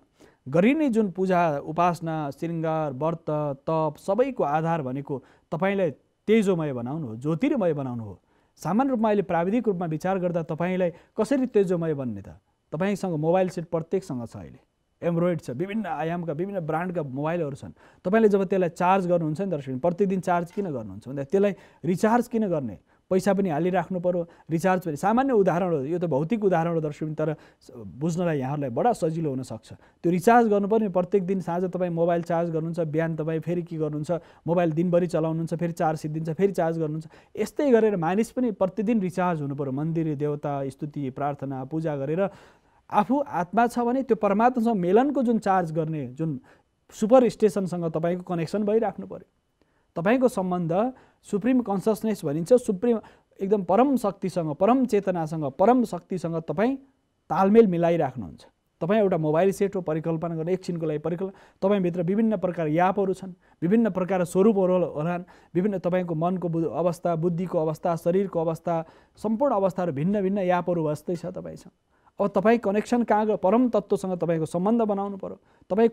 गरिने जुन पूजा, उपासना, श्रृङ्गार, व्रत, तप सबैको आधार भनेको तपाईँलाई तेजोमय बनाउनु हो, ज्योतिर्मय बनाउनु हो। सामान्य रूपमा अहिले प्राविधिक रूपमा विचार गर्दा तपाईँलाई कसरी तेजोमय बन्ने त? तपाईँसँग मोबाइल सेट प्रत्येकसँग छ, अहिले एम्ब्रोइड छ, विभिन्न आयामका विभिन्न ब्रान्डका मोबाइलहरू छन्। तपाईँले जब त्यसलाई चार्ज गर्नुहुन्छ नि दर्शक, प्रतिदिन चार्ज किन गर्नुहुन्छ भन्दा त्यसलाई रिचार्ज किन गर्ने? पैसा पनि हालिराख्नु पर्यो, रिचार्ज पनि। सामान्य उदाहरण हो, यो त भौतिक उदाहरण हो दर्शक, तर बुझ्नलाई यहाँहरूलाई बडा सजिलो हुनसक्छ। त्यो रिचार्ज गर्नुपर्ने, प्रत्येक दिन साँझ तपाईँ मोबाइल चार्ज गर्नुहुन्छ, बिहान तपाईँ फेरि के गर्नुहुन्छ, मोबाइल दिनभरि चलाउनुहुन्छ, फेरि चार्ज सिद्धिन्छ, फेरि चार्ज गर्नुहुन्छ। यस्तै गरेर मानिस पनि प्रतिदिन रिचार्ज हुनु पर्यो। मन्दिर, देवता, स्तुति, प्रार्थना, पूजा गरेर आफू आत्मा छ भने त्यो परमात्मासँग मेलनको जुन चार्ज गर्ने जुन सुपर स्टेसनसँग तपाईँको कनेक्सन भइराख्नु पर्यो। तपाईँको सम्बन्ध सुप्रिम कन्सियसनेस भनिन्छ, सुप्रिम एकदम परम शक्तिसँग, परम चेतनासँग, परम शक्तिसँग तपाईँ तालमेल मिलाइराख्नुहुन्छ। तपाईँ एउटा मोबाइल सेट हो, परिकल्पना गर्ने एकछिनको लागि परिकल्पना, तपाईँभित्र विभिन्न प्रकार यापहरू छन्, विभिन्न प्रकार स्वरूपहरू होलान्, विभिन्न तपाईँको मनको अवस्था, बुद्धिको अवस्था, शरीरको अवस्था, सम्पूर्ण अवस्थाहरू भिन्न भिन्न यापहरू बस्दै छ तपाईँसँग। अब तपाईँ कनेक्सन कहाँ गयो? परम तत्त्वसँग तपाईँको सम्बन्ध बनाउनु पर्यो। तपाईँ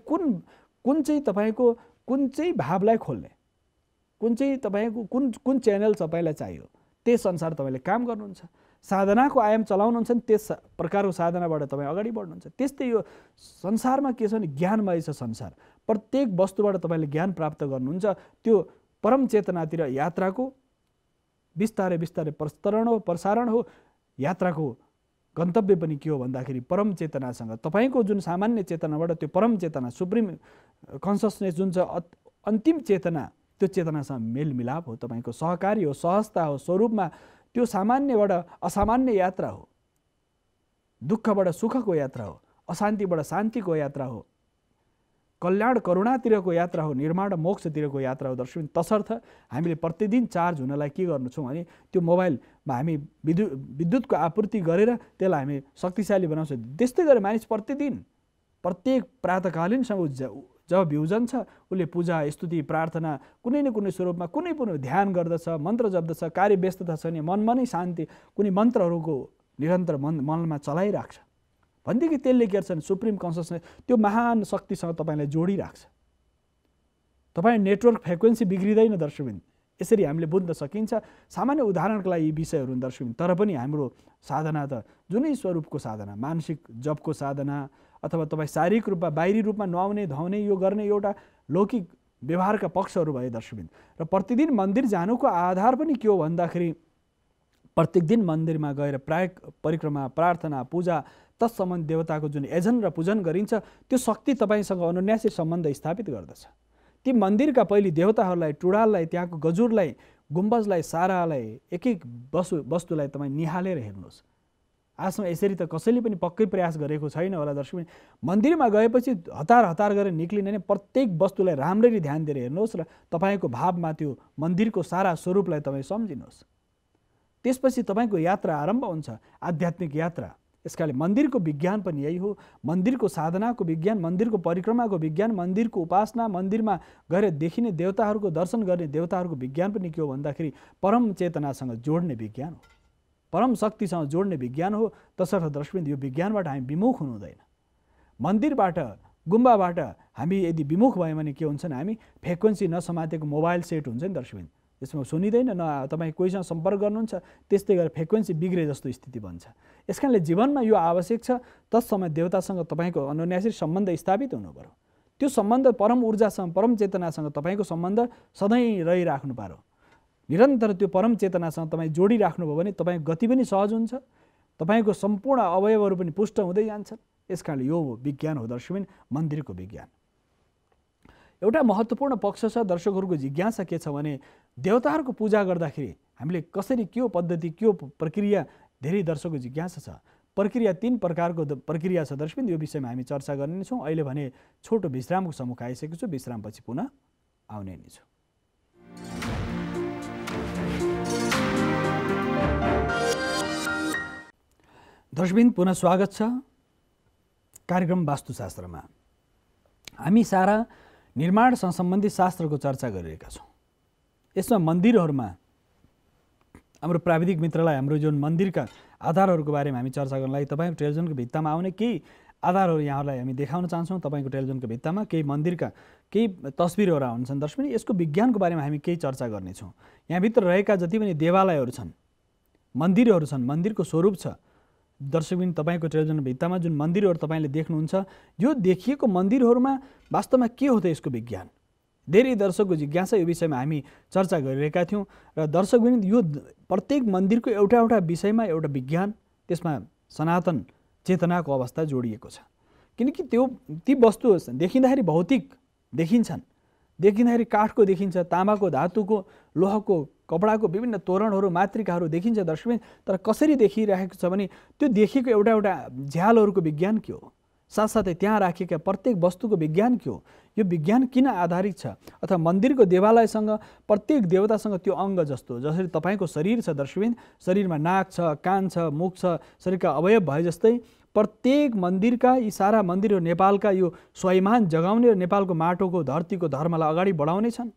कुन चाहिँ भावलाई खोल्ने, कुन चाहिँ तपाईँको कुन च्यानल तपाईँलाई चाहियो, त्यस अनुसार तपाईँले काम गर्नुहुन्छ। साधनाको आयाम चलाउनुहुन्छ नि, त्यस प्रकारको साधनाबाट तपाईँ अगाडि बढ्नुहुन्छ। त्यस्तै यो संसारमा के छ भने ज्ञानमय छ संसार। प्रत्येक वस्तुबाट तपाईँले ज्ञान प्राप्त गर्नुहुन्छ। त्यो परम चेतनातिर यात्राको बिस्तारै बिस्तारै प्रसारण हो। यात्राको गन्तव्य पनि के हो भन्दाखेरि परम चेतनासँग, तपाईँको जुन सामान्य चेतनाबाट त्यो परम चेतना, सुप्रिम कन्सियसनेस जुन छ अन्तिम चेतना, त्यो चेतनासँग मेलमिलाप हो, तपाईँको सहकारी हो, सहजता हो, स्वरूपमा त्यो सामान्यबाट असामान्य यात्रा हो, दुःखबाट सुखको यात्रा हो, अशान्तिबाट शान्तिको यात्रा हो, कल्याण करुणातिरको यात्रा हो, निर्माण मोक्षतिरको यात्रा हो दर्शक। तसर्थ हामीले प्रतिदिन चार्ज हुनलाई के गर्नु छौँ भने त्यो मोबाइलमा हामी विद्युतको आपूर्ति गरेर त्यसलाई हामी शक्तिशाली बनाउँछौँ। त्यस्तै गरेर मानिस प्रतिदिन प्रत्येक प्रातःकालीन समय जब भ्युजन छ उसले पूजा, स्तुति, प्रार्थना कुनै न कुनै स्वरूपमा कुनै पनि ध्यान गर्दछ, मन्त्र जप्दछ, कार्य व्यस्तता छ भने मनमा नै शान्ति कुनै मन्त्रहरूको निरन्तर मनमा चलाइराख्छ भनेदेखि त्यसले के गर्छ? सुप्रिम कन्सियसनेस त्यो महान शक्तिसँग तपाईँलाई जोडिराख्छ। तपाईँ नेटवर्क फ्रिक्वेन्सी बिग्रिँदैन दर्शकबिन। यसरी हामीले बुझ्न सकिन्छ। सामान्य उदाहरणको लागि यी विषयहरू दर्शकबिन, तर पनि हाम्रो साधना त जुनै स्वरूपको साधना, मानसिक जपको साधना अथवा तपाईँ शारीरिक रूपमा बाहिरी रूपमा नुहाउने धुवाउने यो गर्ने एउटा लौकिक व्यवहारका पक्षहरू भए दर्शकबिन। र प्रतिदिन मन्दिर जानुको आधार पनि के हो भन्दाखेरि प्रत्येक दिन मन्दिरमा गएर परिक्रमा, प्रार्थना, पूजा, तत्सम्बन्धी देवताको जुन एजन र पूजन गरिन्छ त्यो शक्ति तपाईँसँग अनुन्यासी सम्बन्ध स्थापित गर्दछ। ती मन्दिरका पहिले देवताहरूलाई, टुडाललाई, त्यहाँको गजुरलाई, गुम्बजलाई, सारालाई, एक एक वस्तुलाई तपाईँ निहालेर हेर्नुहोस्। आजसम्म यसरी त कसैले पनि पक्कै प्रयास गरेको छैन होला दर्शक। मन्दिरमा गएपछि हतार हतार गरेर निक्लिने नै प्रत्येक वस्तुलाई राम्ररी ध्यान दिएर हेर्नुहोस् र तपाईँको भावमा त्यो मन्दिरको सारा स्वरूपलाई तपाईँ सम्झिनुहोस्। त्यसपछि तपाईँको यात्रा आरम्भ हुन्छ, आध्यात्मिक यात्रा। यसकारण मन्दिरको विज्ञान पनि यही हो। मन्दिरको साधनाको विज्ञान, मन्दिरको परिक्रमाको विज्ञान, मन्दिरको उपासना, मन्दिरमा गएर देखिने देवताहरूको दर्शन गर्ने देवताहरूको विज्ञान पनि के हो भन्दाखेरि परम चेतनासँग जोड्ने विज्ञान हो, परम शक्तिसँग जोड्ने विज्ञान हो। तसर्थ दर्शकबिन यो विज्ञानबाट हामी विमुख हुनु हुँदैन। मन्दिरबाट, गुम्बाबाट हामी यदि विमुख भयौँ भने के हुन्छ भने हामी फ्रिक्वेन्सी नसमातेको मोबाइल सेट हुन्छ नि दर्शकबिन, यसमा सुनिँदैन, न तपाईँ कोहीसँग सम्पर्क गर्नुहुन्छ, त्यस्तै गरेर फ्रिक्वेन्सी बिग्रे जस्तो स्थिति बन्छ। यस कारणले जीवनमा यो आवश्यक छ, तत्समय देवतासँग तपाईँको अनुन्यासी सम्बन्ध स्थापित हुनु पर्यो। त्यो सम्बन्ध परम ऊर्जासँग, परम चेतनासँग तपाईँको सम्बन्ध सधैँ रहिराख्नु पर्यो। निरन्तर त्यो परम चेतनासँग तपाईँ जोडिराख्नुभयो भने तपाईँको गति पनि सहज हुन्छ, तपाईँको सम्पूर्ण अवयवहरू पनि पुष्ट हुँदै जान्छन्। यस कारणले यो विज्ञान हो दर्शकबिन, मन्दिरको विज्ञान। एउटा महत्त्वपूर्ण पक्ष छ दर्शकहरूको जिज्ञासा के छ भने देवताहरूको पूजा गर्दाखेरि हामीले कसरी, के हो पद्धति, के हो प्रक्रिया, धेरै दर्शकको जिज्ञासा छ। प्रक्रिया 3 प्रकारको प्रक्रिया छ दर्शकबिन, यो विषयमा हामी चर्चा गर्ने छौँ। अहिले भने छोटो विश्रामको समुख आइसकेको छु, विश्रामपछि पुनः आउने नै छु। दर्शकबिन पुनः स्वागत छ कार्यक्रम वास्तुशास्त्रमा। हामी सारा निर्माणसँग सम्बन्धित शास्त्रको चर्चा गरिरहेका छौँ। यसमा मन्दिरहरूमा हाम्रो प्राविधिक मित्रलाई हाम्रो जुन मन्दिरका आधारहरूको बारेमा हामी चर्चा गर्नलाई तपाईँको टेलिभिजनको भित्तामा आउने केही आधारहरू यहाँहरूलाई हामी देखाउन चाहन्छौँ। तपाईँको टेलिभिजनको भित्तामा केही मन्दिरका केही तस्बिरहरू आउँछन् दर्शकबिन, यसको विज्ञानको बारेमा हामी केही चर्चा गर्नेछौँ। यहाँभित्र रहेका जति पनि देवालयहरू छन्, मन्दिरहरू छन्, मन्दिरको स्वरूप छ दर्शकबिन, तपाईँको टेलिभिजन भित्तामा जुन मन्दिरहरू तपाईँले देख्नुहुन्छ, यो देखिएको मन्दिरहरूमा वास्तवमा के हो त यसको विज्ञान? धेरै दर्शकको जिज्ञासा, यो विषयमा हामी चर्चा गरिरहेका थियौँ। र दर्शकबिन यो प्रत्येक मन्दिरको एउटा एउटा विषयमा एउटा विज्ञान, त्यसमा सनातन चेतनाको अवस्था जोडिएको छ। किनकि ती वस्तु देखिँदाखेरि भौतिक देखिन्छन्, देखिँदाखेरि काठको देखिन्छ, तामाको, धातुको, लोहको, कपडाको विभिन्न तोरणहरू, मातृकाहरू देखिन्छ दर्शकबिन। तर कसरी देखिरहेको छ भने त्यो देखिएको एउटा एउटा झ्यालहरूको विज्ञान के हो, साथसाथै त्यहाँ राखिएका प्रत्येक वस्तुको विज्ञान के हो, यो विज्ञान किन आधारित छ, अथवा मन्दिरको देवालयसँग प्रत्येक देवतासँग त्यो अङ्ग जस्तो, जसरी तपाईँको शरीर छ दर्शकबिन, शरीरमा नाक छ, कान छ, मुख छ, शरीरका अवयव भए जस्तै प्रत्येक मन्दिरका, यी सारा मन्दिरहरू नेपालका यो स्वाभिमान जगाउने र नेपालको माटोको, धरतीको धर्मलाई अगाडि बढाउने छन्।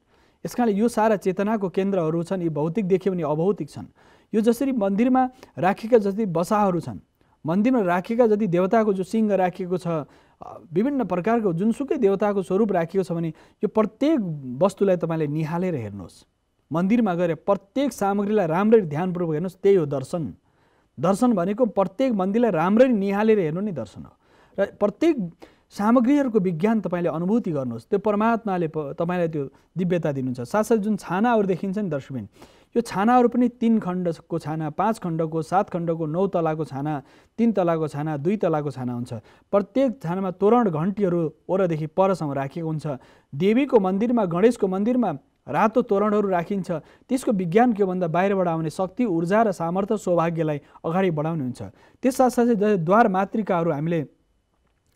यस कारणले यो सारा चेतनाको केन्द्रहरू छन्, यी भौतिक देखियो भने अभौतिक छन्। यो जसरी मन्दिरमा राखेका जति बसाहरू छन्, मन्दिरमा राखेका जति देवताको जो सिंह राखिएको छ, विभिन्न प्रकारको जुनसुकै देवताको स्वरूप राखिएको छ भने यो प्रत्येक वस्तुलाई तपाईँले निहालेर हेर्नुहोस्। मन्दिरमा गएर प्रत्येक सामग्रीलाई राम्ररी ध्यानपूर्वक हेर्नुहोस्, त्यही हो दर्शन। दर्शन भनेको प्रत्येक मन्दिरलाई राम्ररी निहालेर हेर्नु नै दर्शन हो। र प्रत्येक सामग्रीहरूको विज्ञान तपाईँले अनुभूति गर्नुहोस्, त्यो परमात्माले तपाईँलाई त्यो दिव्यता दिनुहुन्छ। साथसाथै जुन छानाहरू देखिन्छ नि दर्शकबिन, यो छानाहरू पनि 3 खण्डको छाना, 5 खण्डको, 7 खण्डको, 9 तलाको छाना, 3 तलाको छाना, 2 तलाको छाना हुन्छ। प्रत्येक छानामा तोरण घन्टीहरू ओरदेखि परसम्म राखिएको हुन्छ। देवीको मन्दिरमा, गणेशको मन्दिरमा रातो तोरणहरू राखिन्छ। त्यसको विज्ञान के हो भन्दा बाहिरबाट आउने शक्ति, ऊर्जा र सामर्थ्य, सौभाग्यलाई अगाडि बढाउने हुन्छ। त्यस साथसाथै द्वार मातृकाहरू हामीले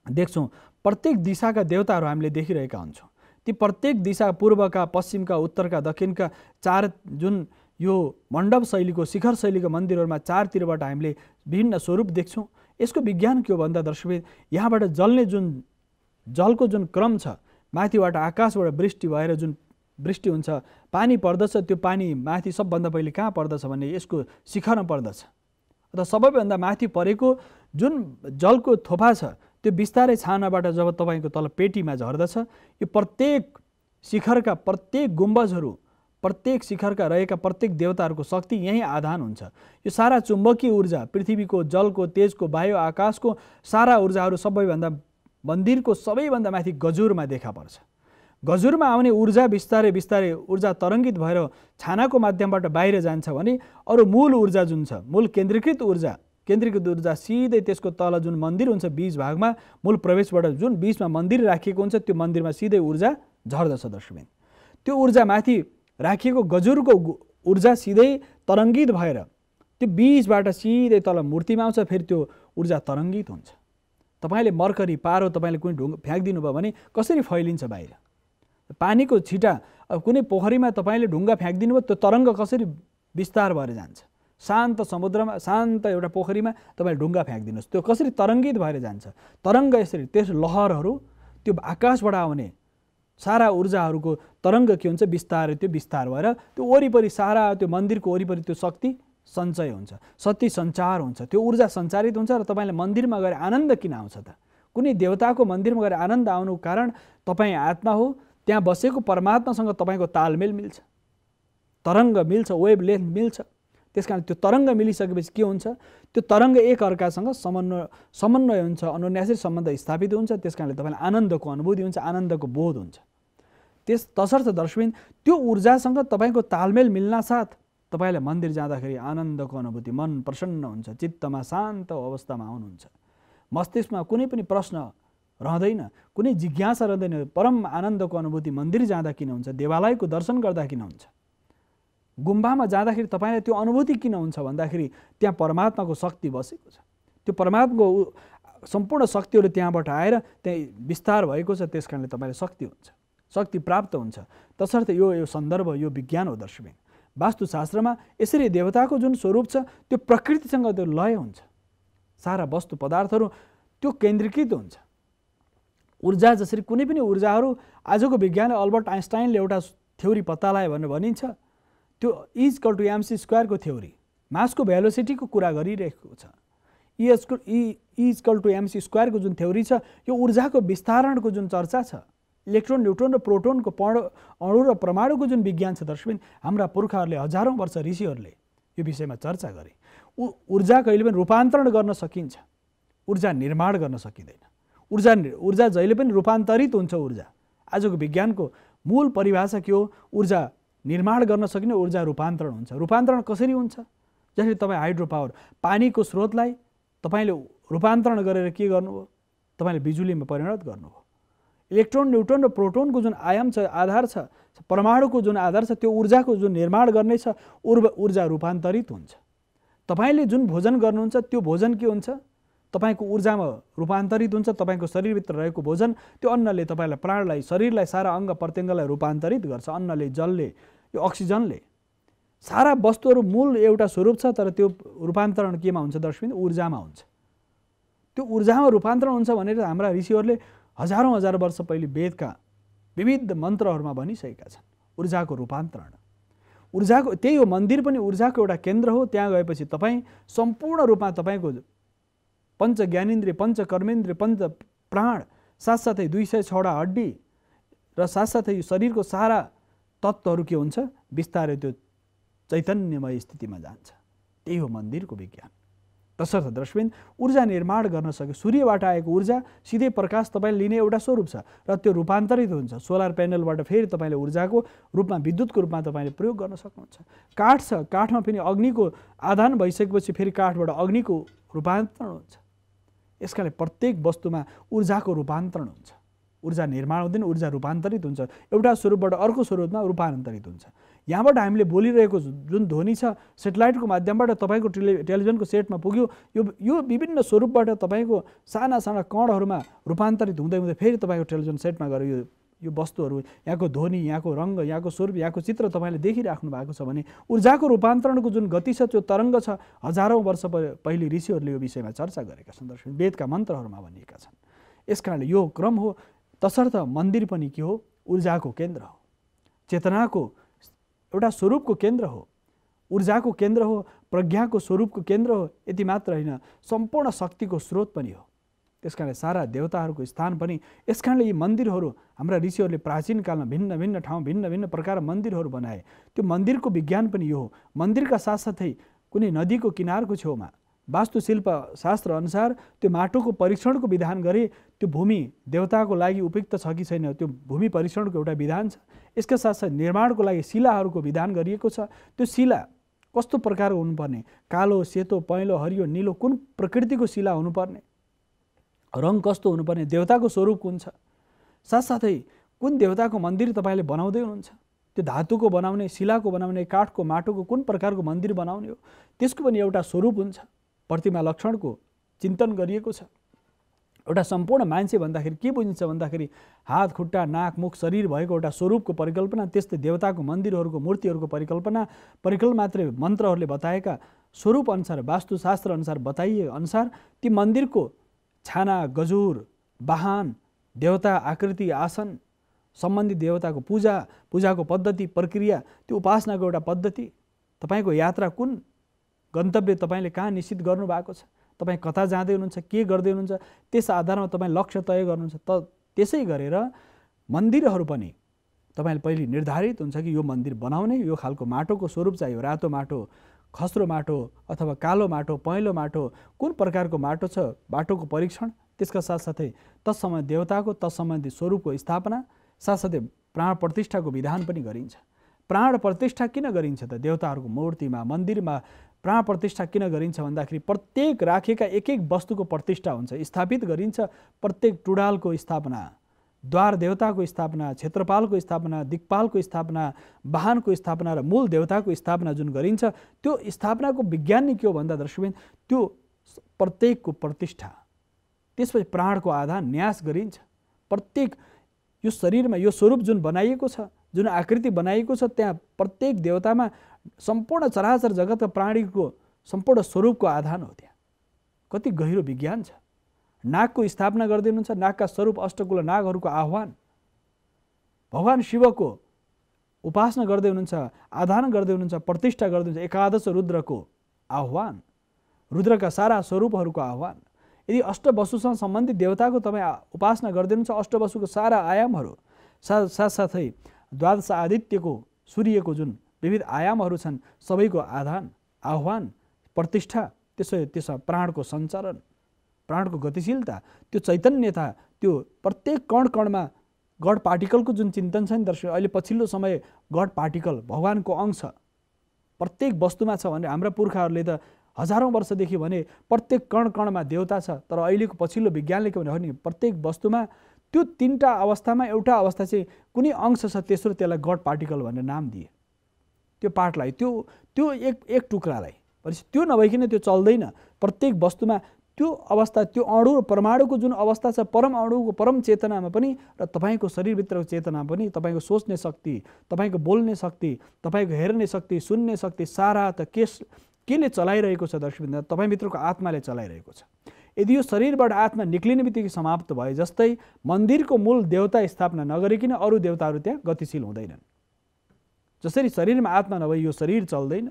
देख्छौँ, प्रत्येक दिशाका देवताहरू हामीले देखिरहेका हुन्छौँ। ती प्रत्येक दिशा, पूर्वका, पश्चिमका, उत्तरका, दक्षिणका 4 जुन यो मण्डप शैलीको, शिखर शैलीको मन्दिरहरूमा चारतिरबाट हामीले विभिन्न स्वरूप देख्छौँ। यसको विज्ञान के हो भन्दा दर्शकबिन, यहाँबाट जल्ने जुन जलको जुन क्रम छ, माथिबाट आकाशबाट वृष्टि भएर जुन वृष्टि हुन्छ, पानी पर्दछ, त्यो पानी माथि सबभन्दा पहिले कहाँ पर्दछ भने यसको शिखरमा पर्दछ। र सबैभन्दा माथि परेको जुन जलको थोपा छ, त्यो बिस्तारै छानाबाट जब तपाईँको तल पेटीमा झर्दछ, यो प्रत्येक शिखरका प्रत्येक गुम्बजहरू, प्रत्येक शिखरका रहेका प्रत्येक देवताहरूको शक्ति यहीँ आधान हुन्छ। यो सारा चुम्बकीय ऊर्जा, पृथ्वीको, जलको, तेजको, वायु, आकाशको सारा ऊर्जाहरू सबैभन्दा मन्दिरको सबैभन्दा माथि गजुरमा देखा पर्छ। गजुरमा आउने ऊर्जा बिस्तारै बिस्तारै ऊर्जा तरङ्गित भएर छानाको माध्यमबाट बाहिर जान्छ भने अरू मूल ऊर्जा जुन छ, मूल केन्द्रीकृत ऊर्जा सिधै त्यसको तल जुन मन्दिर हुन्छ बीच भागमा, मूल प्रवेशबाट जुन बीचमा मन्दिर राखिएको हुन्छ, त्यो मन्दिरमा सिधै ऊर्जा झर्दछ दर्शकबिन। त्यो ऊर्जा माथि राखिएको गजुरको ऊर्जा सिधै तरङ्गित भएर त्यो बीचबाट सिधै तल मूर्तिमा आउँछ, फेरि त्यो ऊर्जा तरङ्गित हुन्छ। तपाईँले मर्करी, पारो तपाईँले कुनै ढुङ्गा फ्याँकिदिनु भयो भने कसरी फैलिन्छ बाहिर? पानीको छिटा कुनै पोखरीमा तपाईँले ढुङ्गा फ्याँकिदिनु भयो, त्यो तरङ्ग कसरी विस्तार भएर जान्छ? शान्त समुद्रमा, शान्त एउटा पोखरीमा तपाईँले ढुङ्गा फ्याँकिदिनुहोस्, त्यो कसरी तरङ्गित भएर जान्छ? तरङ्ग यसरी, त्यस लहरहरू, त्यो आकाशबाट आउने सारा ऊर्जाहरूको तरङ्ग के हुन्छ, बिस्तारै त्यो विस्तार भएर त्यो वरिपरि सारा त्यो मन्दिरको वरिपरि त्यो शक्ति सञ्चय हुन्छ, शक्ति सञ्चार हुन्छ, त्यो ऊर्जा सञ्चारित हुन्छ। र तपाईँले मन्दिरमा गएर आनन्द किन आउँछ त? कुनै देवताको मन्दिरमा गएर आनन्द आउनुको कारण तपाईँ आत्मा हो, त्यहाँ बसेको परमात्मासँग तपाईँको तालमेल मिल्छ। तरङ्ग मिल्छ, वेभ लेन्थ मिल्छ। त्यस कारण त्यो तरङ्ग मिलिसकेपछि के हुन्छ, त्यो तरङ्ग एक अर्कासँग समन्वय हुन्छ, अनुन्यासित सम्बन्ध स्थापित हुन्छ। त्यस कारणले तपाईँलाई आनन्दको अनुभूति हुन्छ, आनन्दको बोध हुन्छ। तसर्थ दर्शकबिन त्यो ऊर्जासँग तपाईँको तालमेल मिल्नासाथ तपाईँलाई मन्दिर जाँदाखेरि आनन्दको अनुभूति, मन प्रसन्न हुन्छ, चित्तमा शान्त अवस्थामा आउनुहुन्छ। मस्तिष्कमा कुनै पनि प्रश्न रहँदैन, कुनै जिज्ञासा रहँदैन। परम आनन्दको अनुभूति मन्दिर जाँदा किन हुन्छ, देवालयको दर्शन गर्दा किन हुन्छ, गुम्बामा जाँदाखेरि तपाईँलाई त्यो अनुभूति किन हुन्छ भन्दाखेरि त्यहाँ परमात्माको शक्ति बसेको छ। त्यो परमात्माको सम्पूर्ण शक्तिहरू त्यहाँबाट आएर त्यहाँ विस्तार भएको छ। त्यस कारणले तपाईँलाई शक्ति हुन्छ, शक्ति प्राप्त हुन्छ। तसर्थ यो सन्दर्भ, यो विज्ञान हो दर्शकबिन। वास्तुशास्त्रमा यसरी देवताको जुन स्वरूप छ त्यो प्रकृतिसँग त्यो लय हुन्छ। सारा वस्तु पदार्थहरू त्यो केन्द्रीकृत हुन्छ। ऊर्जा जसरी कुनै पनि ऊर्जाहरू आजको विज्ञान अल्बर्ट आइन्स्टाइनले एउटा थ्योरी पत्ता लगायो भनेर भनिन्छ, त्यो E=mc² को थ्योरी, मासको भेलोसिटीको कुरा गरिरहेको छ। E=mc² को जुन थ्योरी छ यो ऊर्जाको विस्तारणको जुन चर्चा छ, इलेक्ट्रोन, न्युट्रोन र प्रोटोनको अणु र परमाणुको जुन विज्ञान छ दर्शकबिन, हाम्रा पुर्खाहरूले हजारौँ वर्ष ऋषिहरूले यो विषयमा चर्चा गरे। ऊर्जा कहिले पनि रूपान्तरण गर्न सकिन्छ, ऊर्जा निर्माण गर्न सकिँदैन। ऊर्जा जहिले पनि रूपान्तरित हुन्छ। ऊर्जा आजको विज्ञानको मूल परिभाषा के हो? ऊर्जा निर्माण गर्न सकिने, ऊर्जा रूपान्तरण हुन्छ। रूपान्तरण कसरी हुन्छ? जसरी तपाईँ हाइड्रो पावर, पानीको स्रोतलाई तपाईँले रूपान्तरण गरेर के गर्नुभयो? तपाईँले बिजुलीमा परिणत गर्नुभयो। इलेक्ट्रोन, न्युट्रोन र प्रोटोनको जुन आयाम छ, आधार छ, परमाणुको जुन आधार छ, त्यो ऊर्जाको जुन निर्माण गर्ने छ, ऊर्जा रूपान्तरित हुन्छ। तपाईँले जुन भोजन गर्नुहुन्छ त्यो भोजन के हुन्छ? तपाईँको ऊर्जामा रूपान्तरित हुन्छ। तपाईँको शरीरभित्र रहेको भोजन, त्यो अन्नले तपाईँलाई, प्राणलाई, शरीरलाई, सारा अङ्ग प्रत्यङ्गलाई रूपान्तरित गर्छ। अन्नले, जलले, यो अक्सिजनले। सारा वस्तुहरू मूल एउटा स्वरूप छ, तर त्यो रूपान्तरण केमा हुन्छ दर्शकबिन? ऊर्जामा हुन्छ। त्यो ऊर्जामा रूपान्तरण हुन्छ भनेर हाम्रा ऋषिहरूले हजारौँ हजार वर्ष पहिले वेदका विविध मन्त्रहरूमा भनिसकेका छन्। ऊर्जाको रूपान्तरण, ऊर्जाको त्यही हो। मन्दिर पनि ऊर्जाको एउटा केन्द्र हो। त्यहाँ गएपछि तपाईँ सम्पूर्ण रूपमा तपाईँको पञ्च ज्ञानेन्द्रिय, पञ्च कर्मेन्द्रिय, पञ्च प्राण, साथसाथै 206 हड्डी र साथसाथै शरीरको सारा तत्त्वहरू के हुन्छ? बिस्तारै त्यो चैतन्यमय स्थितिमा जान्छ। त्यही हो मन्दिरको विज्ञान। तसर्थ दर्शकबिन ऊर्जा निर्माण गर्न सक्यो। सूर्यबाट आएको ऊर्जा सिधै प्रकाश तपाईँले लिने एउटा स्वरूप छ र त्यो रूपान्तरित हुन्छ। सोलर प्यानलबाट फेरि तपाईँले ऊर्जाको रूपमा, विद्युतको रूपमा तपाईँले प्रयोग गर्न सक्नुहुन्छ। काठ छ, काठमा पनि अग्निको आदान भइसकेपछि फेरि काठबाट अग्निको रूपान्तरण हुन्छ। यसकारण प्रत्येक वस्तुमा ऊर्जाको रूपान्तरण हुन्छ। ऊर्जा निर्माण हुँदैन, ऊर्जा रूपान्तरित हुन्छ। एउटा स्वरूपबाट अर्को स्वरूपमा रूपान्तरित हुन्छ। यहाँबाट हामीले बोलिरहेको जुन ध्वनि छ, सेटेलाइटको माध्यमबाट तपाईँको टेलिभिजनको सेटमा पुग्यो। यो विभिन्न स्वरूपबाट तपाईँको साना साना कणहरूमा रूपान्तरित हुँदै हुँदै फेरि तपाईँको टेलिभिजन सेटमा गएर यो वस्तुहरू, यहाँको ध्वनि, यहाँको रङ्ग, यहाँको स्वरूप, यहाँको चित्र तपाईँले देखिराख्नु भएको छ भने ऊर्जाको रूपान्तरणको जुन गति छ, त्यो तरङ्ग छ। हजारौँ वर्ष पहिले ऋषिहरूले यो विषयमा चर्चा गरेका छन् दर्शक, वेदका मन्त्रहरूमा भनिएका छन्। यसकारणले यो क्रम हो। तसर्थ मन्दिर पनि के हो? ऊर्जाको केन्द्र हो, चेतनाको एउटा स्वरूपको केन्द्र हो, ऊर्जाको केन्द्र हो, प्रज्ञाको स्वरूपको केन्द्र हो। यति मात्र होइन, सम्पूर्ण शक्तिको स्रोत पनि हो। त्यसकारणले सारा देवताहरूको स्थान पनि, यसकारणले यी मन्दिरहरू हाम्रा ऋषिहरूले प्राचीन कालमा भिन्न भिन्न ठाउँ, भिन्न भिन्न प्रकार मन्दिरहरू बनाए। त्यो मन्दिरको विज्ञान पनि यो हो। मन्दिरका साथसाथै कुनै नदीको किनारको छेउमा वास्तुशिल्प शास्त्र अनुसार त्यो माटोको परीक्षणको विधान गरे। त्यो भूमि देवताको लागि उपयुक्त छ कि छैन, त्यो भूमि परीक्षणको एउटा विधान छ। यसका साथसाथै निर्माणको लागि शिलाहरूको विधान गरिएको छ। त्यो शिला कस्तो प्रकारको हुनुपर्ने, कालो, सेतो, पहेँलो, हरियो, निलो, कुन प्रकृतिको शिला हुनुपर्ने, रङ कस्तो हुनुपर्ने, देवताको स्वरूप कुन छ, साथसाथै कुन देवताको मन्दिर तपाईँले बनाउँदै हुनुहुन्छ, त्यो धातुको बनाउने, शिलाको बनाउने, काठको, माटोको कुन प्रकारको मन्दिर बनाउने हो, त्यसको पनि एउटा स्वरूप हुन्छ। प्रतिमा लक्षणको चिन्तन गरिएको छ। एउटा सम्पूर्ण मान्छे भन्दाखेरि के बुझिन्छ भन्दाखेरि हात, खुट्टा, नाक, मुख, शरीर भएको एउटा स्वरूपको परिकल्पना। त्यस्तै देवताको मन्दिरहरूको, मूर्तिहरूको परिकल्पना मात्रै मन्त्रहरूले बताएका स्वरूप अनुसार, वास्तुशास्त्र अनुसार बताइए अनुसार ती मन्दिरको छाना, गजुर, वाहन, देवता आकृति, आसन, सम्बन्धित देवताको पूजाको पद्धति, प्रक्रिया, त्यो उपासनाको एउटा पद्धति, तपाईँको यात्रा कुन गन्तव्य तपाईँले कहाँ निश्चित गर्नु भएको छ, तपाईँ कता जाँदै हुनुहुन्छ, के गर्दै हुनुहुन्छ, त्यस आधारमा तपाईँ लक्ष्य तय गर्नुहुन्छ। त्यसै गरेर मन्दिरहरू पनि तपाईँले पहिले निर्धारित हुन्छ कि यो मन्दिर बनाउने यो खालको माटोको स्वरूप चाहियो, रातो माटो, खस्रो माटो अथवा कालो माटो, पहेँलो माटो, कुन प्रकारको माटो छ, बाटोको परीक्षण, त्यसका साथसाथै तत्सम्बन्धी देवताको तत्सम्बन्धी स्वरूपको स्थापना, साथसाथै प्राण प्रतिष्ठाको विधान पनि गरिन्छ। प्राण प्रतिष्ठा किन गरिन्छ त? देवताहरूको मूर्तिमा, मन्दिरमा प्राण प्रतिष्ठा किन गरिन्छ भन्दाखेरि प्रत्येक राखेका एक एक वस्तुको प्रतिष्ठा हुन्छ, स्थापित गरिन्छ। प्रत्येक टुँडालको स्थापना, द्वार देवताको स्थापना, क्षेत्रपालको स्थापना, दिक्पालको स्थापना, वाहनको स्थापना र मूल देवताको स्थापना जुन गरिन्छ, त्यो स्थापनाको विज्ञान नै के हो भन्दा दर्शकबिन, त्यो प्रत्येकको प्रतिष्ठा, त्यसपछि प्राणको आधार न्यास गरिन्छ। प्रत्येक यो शरीरमा यो स्वरूप जुन बनाइएको छ, जुन आकृति बनाइएको छ, त्यहाँ प्रत्येक देवतामा सम्पूर्ण चराचर जगतका प्राणीको सम्पूर्ण स्वरूपको आधान हो। त्यहाँ कति गहिरो विज्ञान छ। नागको स्थापना गर्दै हुनुहुन्छ, नागका स्वरूप अष्टकुल नागहरूको आह्वान, भगवान शिवको उपासना गर्दै हुनुहुन्छ, आधान गर्दै हुनुहुन्छ, प्रतिष्ठा गर्दै हुनुहुन्छ, एकादश रुद्रको आह्वान, रुद्रका सारा स्वरूपहरूको आह्वान। यदि अष्टवसुसँग सम्बन्धित देवताको तपाईँ उपासना गर्दै हुनुहुन्छ, अष्टवसुको सारा आयामहरू, साथसाथै द्वादश आदित्यको, सूर्यको जुन विविध आयामहरू छन्, सबैको आधान, आह्वान, प्रतिष्ठा, त्यसो प्राणको सञ्चालन, प्राणको गतिशीलता, त्यो चैतन्यता, त्यो प्रत्येक कण कणमा गड पार्टिकलको जुन चिन्तन छ नि दर्शक, अहिले पछिल्लो समय गड पार्टिकल भगवानको अंश प्रत्येक वस्तुमा छ भने हाम्रो पुर्खाहरूले त हजारौँ वर्षदेखि भने प्रत्येक कण कणमा देवता छ। तर अहिलेको पछिल्लो विज्ञानले के भने प्रत्येक वस्तुमा त्यो तीनटा अवस्थामा एउटा अवस्था चाहिँ कुनै अंश छ, तेस्रो त्यसलाई गड पार्टिकल भनेर नाम दिए। त्यो पार्टलाई, त्यो एक टुक्रालाई, भनेपछि त्यो नभइकन त्यो चल्दैन। प्रत्येक वस्तुमा त्यो अवस्था, त्यो अणु र परमाणुको जुन अवस्था छ, परम अणुको परम चेतनामा पनि र तपाईँको शरीरभित्रको चेतना पनि, तपाईँको सोच्ने शक्ति, तपाईँको बोल्ने शक्ति, तपाईँको हेर्ने शक्ति, सुन्ने शक्ति, सारा त केले चलाइरहेको छ दर्शकवृन्द? तपाईँभित्रको आत्माले चलाइरहेको छ। यदि यो शरीरबाट आत्मा निक्लिने बित्तिकै समाप्त भए जस्तै मन्दिरको मूल देवता स्थापना नगरिकन अरू देवताहरू त्यहाँ गतिशील हुँदैनन्। जसरी शरीरमा आत्मा नभए यो शरीर चल्दैन।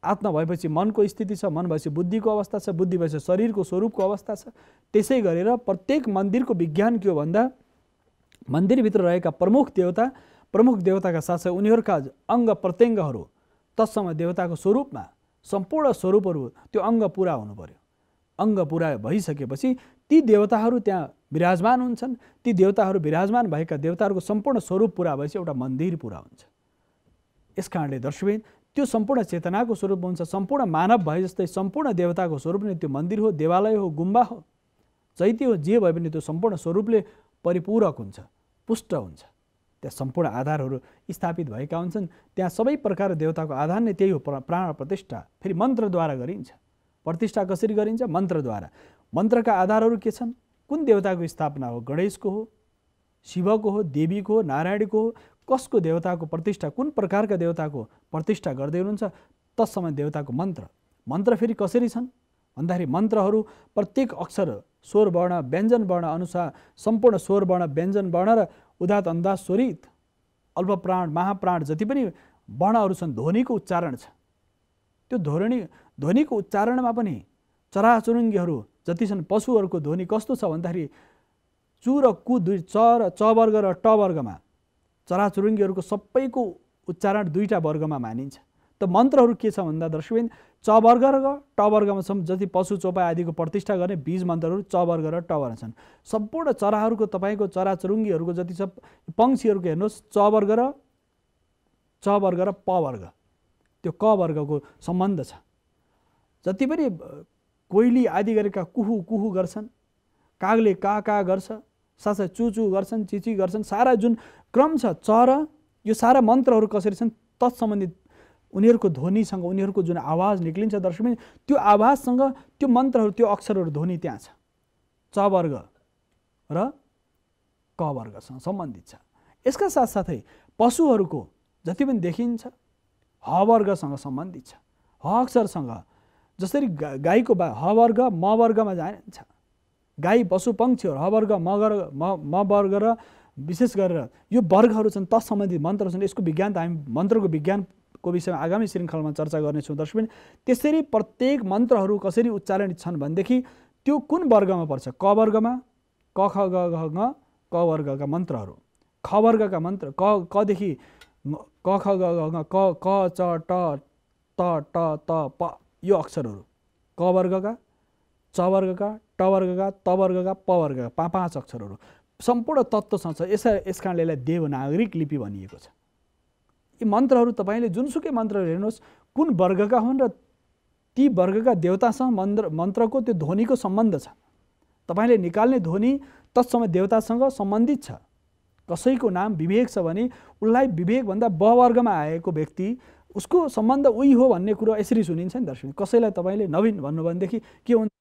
आत्मा भएपछि मनको स्थिति छ, मन भएपछि बुद्धिको अवस्था छ, बुद्धि भएपछि शरीरको स्वरूपको अवस्था छ। त्यसै गरेर प्रत्येक मन्दिरको विज्ञान के हो भन्दा मन्दिरभित्र रहेका प्रमुख देवताका साथसाथै उनीहरूका अङ्ग प्रत्यङ्गहरू तत्सम देवताको स्वरूपमा सम्पूर्ण स्वरूपहरू त्यो अङ्ग पुरा हुनु पर्यो। अङ्ग पुरा भइसकेपछि ती देवताहरू त्यहाँ विराजमान हुन्छन्। ती देवताहरू विराजमान भएका देवताहरूको सम्पूर्ण स्वरूप पुरा भएपछि एउटा मन्दिर पुरा हुन्छ। यस कारणले दर्शकबिन त्यो सम्पूर्ण चेतनाको स्वरूप हुन्छ। सम्पूर्ण मानव भए जस्तै सम्पूर्ण देवताको स्वरूप नै त्यो मन्दिर हो, देवालय हो, गुम्बा हो, चैत्य हो, जे भए पनि त्यो सम्पूर्ण स्वरूपले परिपूरक हुन्छ, पुष्ट हुन्छ। त्यहाँ सम्पूर्ण आधारहरू स्थापित भएका हुन्छन्। त्यहाँ सबै प्रकार देवताको आधार नै त्यही हो, प्राण प्रतिष्ठा। फेरि मन्त्रद्वारा गरिन्छ। प्रतिष्ठा कसरी गरिन्छ? मन्त्रद्वारा। मन्त्रका आधारहरू के छन्? कुन देवताको स्थापना हो? गणेशको हो, शिवको हो, देवीको हो, नारायणको हो, कसको देवताको प्रतिष्ठा, कुन प्रकारका देवताको प्रतिष्ठा गर्दै हुनुहुन्छ, तत्सम्म देवताको मन्त्र। मन्त्र फेरि कसरी छन् भन्दाखेरि मन्त्रहरू प्रत्येक अक्षर स्वर वर्ण व्यञ्जन वर्ण अनुसार सम्पूर्ण स्वर वर्ण व्यञ्जन वर्ण र उदात्त अन्दाज स्वरित अल्प प्राण महाप्राण जति पनि वर्णहरू छन्, ध्वनिको उच्चारण छ। त्यो ध्वनिको उच्चारणमा पनि चराचुरुङ्गीहरू जति छन्, पशुहरूको ध्वनि कस्तो छ भन्दाखेरि चु र कु दुई, च र च वर्ग र ट वर्गमा चराचुरुङ्गीहरूको सबैको उच्चारण दुईटा वर्गमा मानिन्छ। त मन्त्रहरू के छ भन्दा दर्शकबिन च वर्ग र ट वर्गमा छन्। जति पशु चोपा आदिको प्रतिष्ठा गर्ने बीज मन्त्रहरू च वर्ग र ट वर्ग छन्। सम्पूर्ण चराहरूको तपाईँको चराचुरुङ्गीहरूको जति छ पंक्षीहरूको हेर्नुहोस्, च वर्ग र प वर्ग, त्यो क वर्गको सम्बन्ध छ। जति पनि कोइली आदि गरेका कुहु कुहु गर्छन्, कागले का गर्छ, साथै चुचु गर्छन्, चिची गर्छन्, सारा जुन क्रम छ च र यो सारा मन्त्रहरू कसरी छन् तत्सम्बन्धित उनीहरूको ध्वनिसँग, उनीहरूको जुन आवाज निक्लिन्छ दर्शकबिन, त्यो आवाजसँग त्यो मन्त्रहरू, त्यो अक्षरहरू ध्वनि त्यहाँ छ। च वर्ग र क वर्गसँग सम्बन्धित छ। यसका साथसाथै पशुहरूको जति पनि देखिन्छ ह वर्गसँग सम्बन्धित छ। ह अक्षरसँग जसरी गाईको ह वर्ग म वर्गमा जान्छ। गाई पशु पंक्षीहरू ह वर्ग म वर्ग र विशेष गरेर यो वर्गहरू छन्, तत्सम्बन्धित मन्त्रहरू छन्। यसको विज्ञान त हामी मन्त्रको विज्ञानको विषयमा आगामी श्रृङ्खलामा चर्चा गर्नेछौँ दर्शकबिन। त्यसरी प्रत्येक मन्त्रहरू कसरी उच्चारणित छन् भनेदेखि त्यो कुन वर्गमा पर्छ? क वर्गमा क ख ग घ ङ क वर्गका मन्त्रहरू, क ख वर्गका मन्त्र कदेखि क ख ग घ क क च ट त ट त प यो अक्षरहरू क वर्गका च वर्गका ट वर्गका त वर्गका प वर्गका 5 अक्षरहरू सम्पूर्ण तत्त्वसँग छ। यस कारणले यसलाई देवनागरिक लिपि भनिएको छ। यी मन्त्रहरू तपाईँले जुनसुकै मन्त्रहरू हेर्नुहोस् कुन वर्गका हुन् र ती वर्गका देवतासँग मन्त्रको त्यो ध्वनिको सम्बन्ध छ। तपाईँले निकाल्ने ध्वनि तत्समय देवतासँग सम्बन्धित छ। कसैको नाम विवेक छ भने उसलाई विवेकभन्दा ब वर्गमा आएको व्यक्ति उसको सम्बन्ध उही हो भन्ने कुरो यसरी सुनिन्छ नि दर्शक। कसैलाई तपाईँले नवीन भन्नु भनेदेखि के हुन्छ,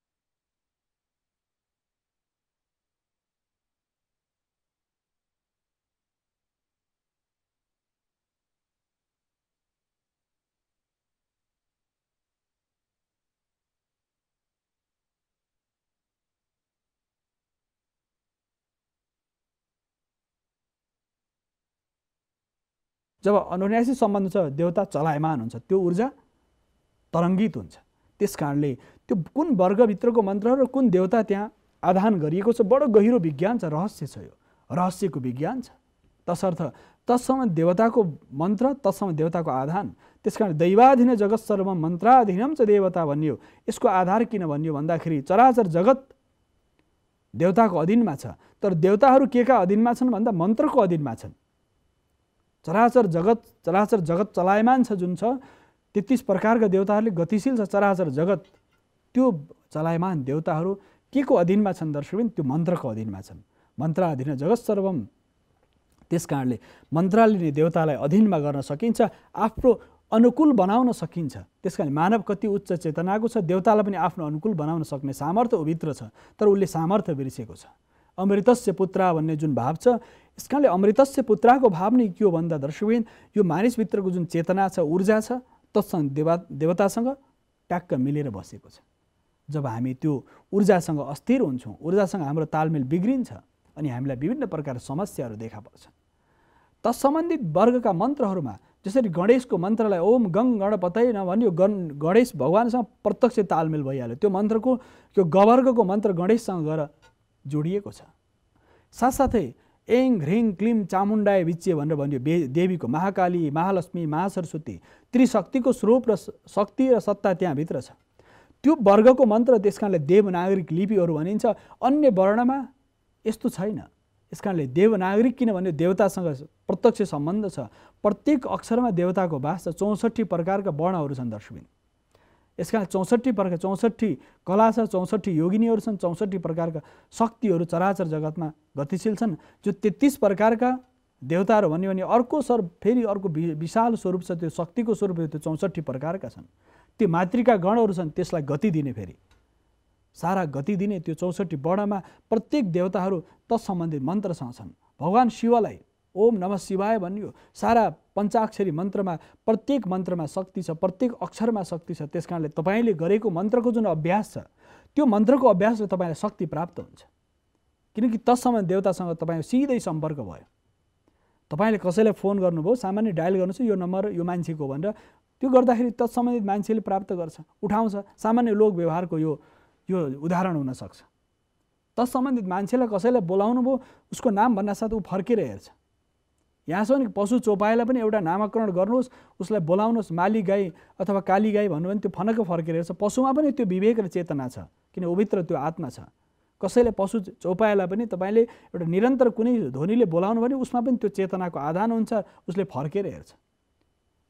जब अनुन्यासी सम्बन्ध छ देवता चलायमान हुन्छ, त्यो ऊर्जा तरङ्गित हुन्छ। त्यस कारणले त्यो कुन वर्गभित्रको मन्त्र र कुन देवता त्यहाँ आधान गरिएको छ बडो गहिरो विज्ञान छ, रहस्य छ। यो रहस्यको विज्ञान छ। तसर्थ तत्सम देवताको मन्त्र तत्सम देवताको आधान। त्यस कारण दैवाधीन जगत सर्वम मन्त्राधीनम च देवता भनियो। यसको आधार किन भनियो भन्दाखेरि चराचर जगत देवताको अधीनमा छ। तर देवताहरू के का अधीनमा छन् भन्दा मन्त्रको अधीनमा छन्। चराचर जगत चलायमान छ जुन छ 33 प्रकारका देवताहरूले गतिशील छ चराचर जगत। त्यो चलायमान देवताहरू के को अधीनमा छन् दर्शकबिन? त्यो मन्त्रको अधीनमा छन्। मन्त्राधीन जगत सर्वम। त्यस कारणले मन्त्राले देवतालाई अधीनमा गर्न सकिन्छ, आफ्नो अनुकूल बनाउन सकिन्छ। त्यस कारण मानव कति उच्च चेतनाको छ, देवतालाई पनि आफ्नो अनुकूल बनाउन सक्ने सामर्थ्य उभित्र छ। तर उसले सामर्थ्य बिर्सेको छ। अमृतस्य पुत्रा भन्ने जुन भाव छ, यस कारणले अमृतस्य पुत्राको भाव नै के हो भन्दा दर्शकबिन यो मानिसभित्रको जुन चेतना छ, ऊर्जा छ, तत्सँग देवतासँग ट्याक्क मिलेर बसेको छ। जब हामी त्यो ऊर्जासँग अस्थिर हुन्छौँ, ऊर्जासँग हाम्रो तालमेल बिग्रिन्छ अनि हामीलाई विभिन्न प्रकारका समस्याहरू देखा पर्छन्। तत्सम्बन्धित वर्गका मन्त्रहरूमा जसरी गणेशको मन्त्रलाई ओम गङ गणपतये नमः भन्यो, गणेश भगवानसँग प्रत्यक्ष तालमेल भइहाल्यो। त्यो मन्त्रको त्यो गवर्गको मन्त्र गणेशसँग गएर जोडिएको छ। साथसाथै एङ ह्रिङ क्लिम चामुण्डाय विच्चे भनेर भन्यो देवीको, महाकाली, महालक्ष्मी, महासरस्वती त्रिशक्तिको स्वरूप र शक्ति र सत्ता त्यहाँभित्र छ। त्यो वर्गको मन्त्र त्यस कारणले देवनागरिक लिपिहरू भनिन्छ। अन्य वर्णमा यस्तो छैन। यस कारणले देवनागरिक किन भन्यो देवतासँग प्रत्यक्ष सम्बन्ध छ। प्रत्येक अक्षरमा देवताको वास छ। 64 प्रकारका वर्णहरू छन् दर्शकबिन। यस कारण 64 कला छ, 64 योगिनीहरू छन्, 64 प्रकारका शक्तिहरू चराचर जगतमा गतिशील छन्। जो 33 प्रकारका देवताहरू भन्यो भने अर्को फेरि अर्को विशाल स्वरूप छ, त्यो शक्तिको स्वरूप त्यो 64 प्रकारका छन्। त्यो मातृका गणहरू छन्, त्यसलाई गति दिने, फेरि सारा गति दिने त्यो 64 वर्णमा प्रत्येक देवताहरू तत्सम्बन्धित मन्त्रसँग छन्। भगवान शिवलाई ओम नमः शिवाय भनियो। सारा पञ्चाक्षरी मन्त्रमा प्रत्येक मन्त्रमा शक्ति छ, प्रत्येक अक्षरमा शक्ति छ। त्यस कारणले तपाईँले गरेको मन्त्रको जुन अभ्यास छ, त्यो मन्त्रको अभ्यासले तपाईँलाई शक्ति प्राप्त हुन्छ। किनकि तत्सम्म देवतासँग तपाईँ सिधै सम्पर्क भयो। तपाईँले कसैलाई फोन गर्नुभयो, सामान्य डायल गर्नुहोस् यो नम्बर यो मान्छेको भनेर, त्यो गर्दाखेरि तत्सम्बन्धित मान्छेले प्राप्त गर्छ, उठाउँछ। सामान्य लोक व्यवहारको यो उदाहरण हुनसक्छ। तत्सम्बन्धित मान्छेलाई कसैलाई बोलाउनु भयो, उसको नाम भन्नासाथ ऊ फर्केर हेर्छ। यहाँसम्म पशु चौपायालाई पनि एउटा नामकरण गर्नुहोस्, उसलाई बोलाउनुहोस् माली गाई अथवा काली गाई भन्नु भने त्यो फनक्क फर्केर हेर्छ। पशुमा पनि त्यो विवेक र चेतना छ, किन उभित्र त्यो आत्मा छ। कसैले पशु चौपायालाई पनि तपाईँले एउटा निरन्तर कुनै ध्वनिले बोलाउनु भने उसमा पनि त्यो चेतनाको आधान हुन्छ, उसले फर्केर हेर्छ।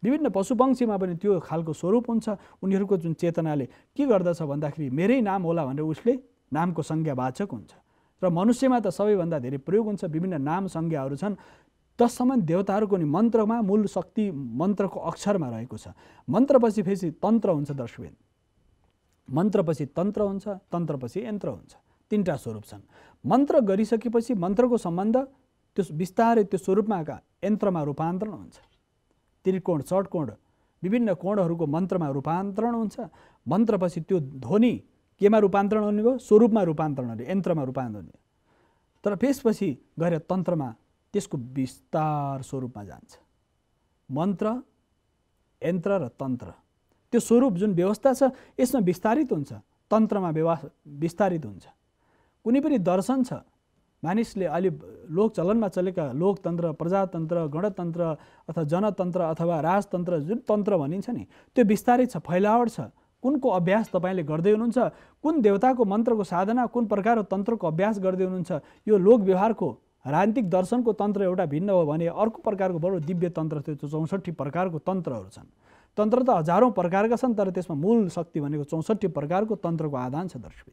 विभिन्न पशुपक्षीमा पनि त्यो खालको स्वरूप हुन्छ। उनीहरूको जुन चेतनाले के गर्दछ भन्दाखेरि मेरै नाम होला भनेर उसले नामको संज्ञावाचक हुन्छ। र मनुष्यमा त सबैभन्दा धेरै प्रयोग हुन्छ, विभिन्न नाम संज्ञाहरू छन्। तत्सम्म देवताहरूको नि मन्त्रमा मूल शक्ति मन्त्रको अक्षरमा रहेको छ। मन्त्रपछि फेरि तन्त्र हुन्छ दर्शकबिन। मन्त्रपछि तन्त्र हुन्छ, तन्त्रपछि यन्त्र हुन्छ। 3टा स्वरूप छन्। मन्त्र गरिसकेपछि मन्त्रको सम्बन्ध त्यो बिस्तारै त्यो स्वरूपमा यन्त्रमा रूपान्तरण हुन्छ। त्रिकोण, षट्कोण, विभिन्न कोणहरूको मन्त्रमा रूपान्तरण हुन्छ। मन्त्रपछि त्यो ध्वनि केमा रूपान्तरण हुने भयो? स्वरूपमा रूपान्तरण हुने, यन्त्रमा रूपान्तरण हुने। तर त्यसपछि गएर तन्त्रमा त्यसको विस्तार स्वरूपमा जान्छ। मन्त्र, यन्त्र र तन्त्र, त्यो स्वरूप जुन व्यवस्था छ यसमा विस्तारित हुन्छ, तन्त्रमा विस्तारित हुन्छ। कुनै पनि दर्शन छ, मानिसले अहिले लोकचलनमा चलेका लोकतन्त्र, प्रजातन्त्र, गणतन्त्र अथवा जनतन्त्र अथवा राजतन्त्र, जुन तन्त्र भनिन्छ नि, त्यो बिस्तारै छ, फैलावट छ। कुनको अभ्यास तपाईँले गर्दै हुनुहुन्छ, कुन देवताको मन्त्रको साधना, कुन प्रकारको तन्त्रको अभ्यास गर्दै हुनुहुन्छ, यो लोक व्यवहारको राजनीतिक दर्शनको तन्त्र एउटा भिन्न हो भने अर्को प्रकारको बडो दिव्य तन्त्र थियो। 64 प्रकारको तन्त्रहरू छन्। तन्त्र त हजारौँ प्रकारका छन्, तर त्यसमा मूल शक्ति भनेको 64 प्रकारको तन्त्रको आधान छ दर्शक।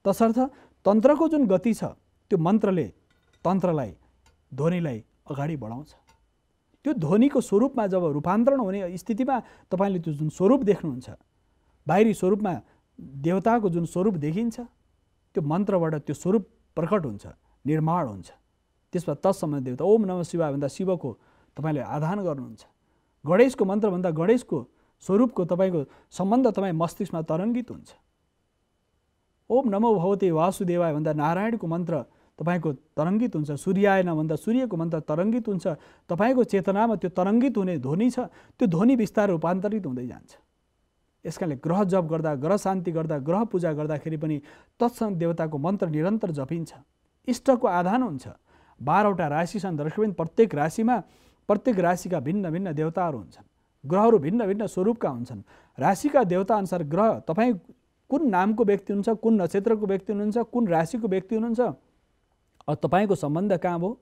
तसर्थ तन्त्रको जुन गति छ त्यो मन्त्रले तन्त्रलाई, ध्वनिलाई अगाडि बढाउँछ। त्यो ध्वनिको स्वरूपमा जब रूपान्तरण हुने स्थितिमा तपाईँले त्यो जुन स्वरूप देख्नुहुन्छ, बाहिरी स्वरूपमा देवताको जुन स्वरूप देखिन्छ, त्यो मन्त्रबाट त्यो स्वरूप प्रकट हुन्छ, निर्माण हुन्छ। त्यसमा तत्सम देवता ओम नमः शिवाय भन्दा शिवको तपाईँले आधान गर्नुहुन्छ। गणेशको मन्त्र भन्दा गणेशको स्वरूपको तपाईँको सम्बन्ध तपाईँ मस्तिष्कमा तरङ्गित हुन्छ। ओम नमो भगवते वासुदेवाय भन्दा नारायणको मन्त्र तपाईँको तरङ्गित हुन्छ। सूर्याय नमः भन्दा सूर्यको मन्त्र तरङ्गित हुन्छ। तपाईँको चेतनामा त्यो तरङ्गित हुने ध्वनि छ, त्यो ध्वनि बिस्तारै रूपान्तरित हुँदै जान्छ। यसकारणले ग्रह जप गर्दा, ग्रह शान्ति गर्दा, ग्रह पूजा गर्दाखेरि पनि तत्सम देवताको मन्त्र निरन्तर जपिन्छ। इष्टको आधान हुन्छ। 12वटा राशि छन् दर्शकबिन, प्रत्येक राशिका भिन्न भिन्न देवताहरू हुन्छन्। ग्रहहरू भिन्न भिन्न स्वरूपका हुन्छन्। राशिका देवता अनुसार ग्रह, तपाईँ कुन नामको व्यक्ति हुनुहुन्छ, कुन नक्षत्रको व्यक्ति हुनुहुन्छ, कुन राशिको व्यक्ति हुनुहुन्छ, तपाईँको सम्बन्ध कहाँ भयो,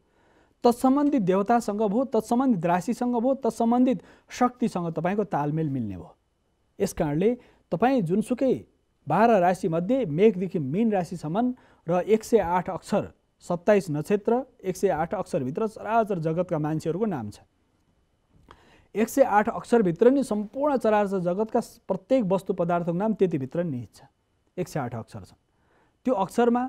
तत्सम्बन्धित देवतासँग भयो, तत्सम्बन्धित राशिसँग भयो, तत्सम्बन्धित शक्तिसँग तपाईँको तालमेल मिल्ने भयो। यस कारणले तपाईँ जुनसुकै 12 राशिमध्ये मेघदेखि मीन राशिसम्म र 108 अक्षर, 27 नक्षत्र, 108 अक्षरभित्र चराचर जगतका मान्छेहरूको नाम छ। 108 अक्षरभित्र नि सम्पूर्ण चराचर जगतका प्रत्येक वस्तु पदार्थको नाम त्यतिभित्र निहित छ। 108 अक्षर छन्। त्यो अक्षरमा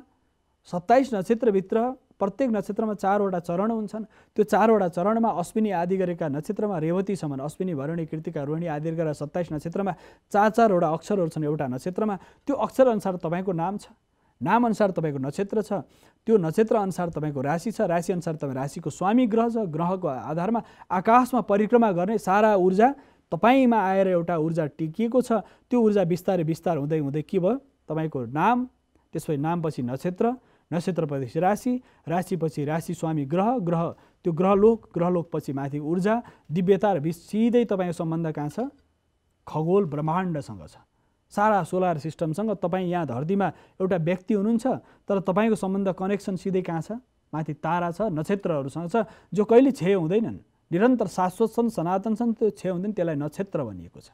27 नक्षत्रभित्र प्रत्येक नक्षत्रमा 4वटा चरण हुन्छन्। त्यो 4वटा चरणमा अश्विनी आदि गरेका नक्षत्रमा रेवतीसम्म, अश्विनी, भरणी, कृतिका, रोहिणी आदि गरेर 27 नक्षत्रमा 4-4वटा अक्षरहरू छन् एउटा नक्षत्रमा। त्यो अक्षर अनुसार तपाईँको नाम छ, नाम अनुसार तपाईँको नक्षत्र छ, त्यो नक्षत्र अनुसार तपाईँको राशि छ, राशि अनुसार तपाईँ राशिको स्वामी ग्रह छ। ग्रहको आधारमा आकाशमा परिक्रमा गर्ने सारा ऊर्जा तपाईँमा आएर एउटा ऊर्जा टिकिएको छ। त्यो ऊर्जा बिस्तारै हुँदै हुँदै के भयो, तपाईँको नाम, त्यसपछि नामपछि नक्षत्र, नक्षत्रपछि राशि, राशिपछि राशि स्वामी ग्रह, ग्रह त्यो ग्रहलोकपछि माथि ऊर्जा, दिव्यता र सिधै तपाईँको सम्बन्ध कहाँ छ, खगोल ब्रह्माण्डसँग छ। सारा सोलर सिस्टमसँग। तपाईँ यहाँ धरतीमा एउटा व्यक्ति हुनुहुन्छ, तर तपाईँको सम्बन्ध कनेक्सन सिधै कहाँ छ, माथि तारा छ, नक्षत्रहरूसँग छ, जो कहिले क्षय हुँदैनन्, निरन्तर शाश्वत छन्, सनातन छन्। त्यो क्षय हुँदैन, त्यसलाई नक्षत्र भनिएको छ।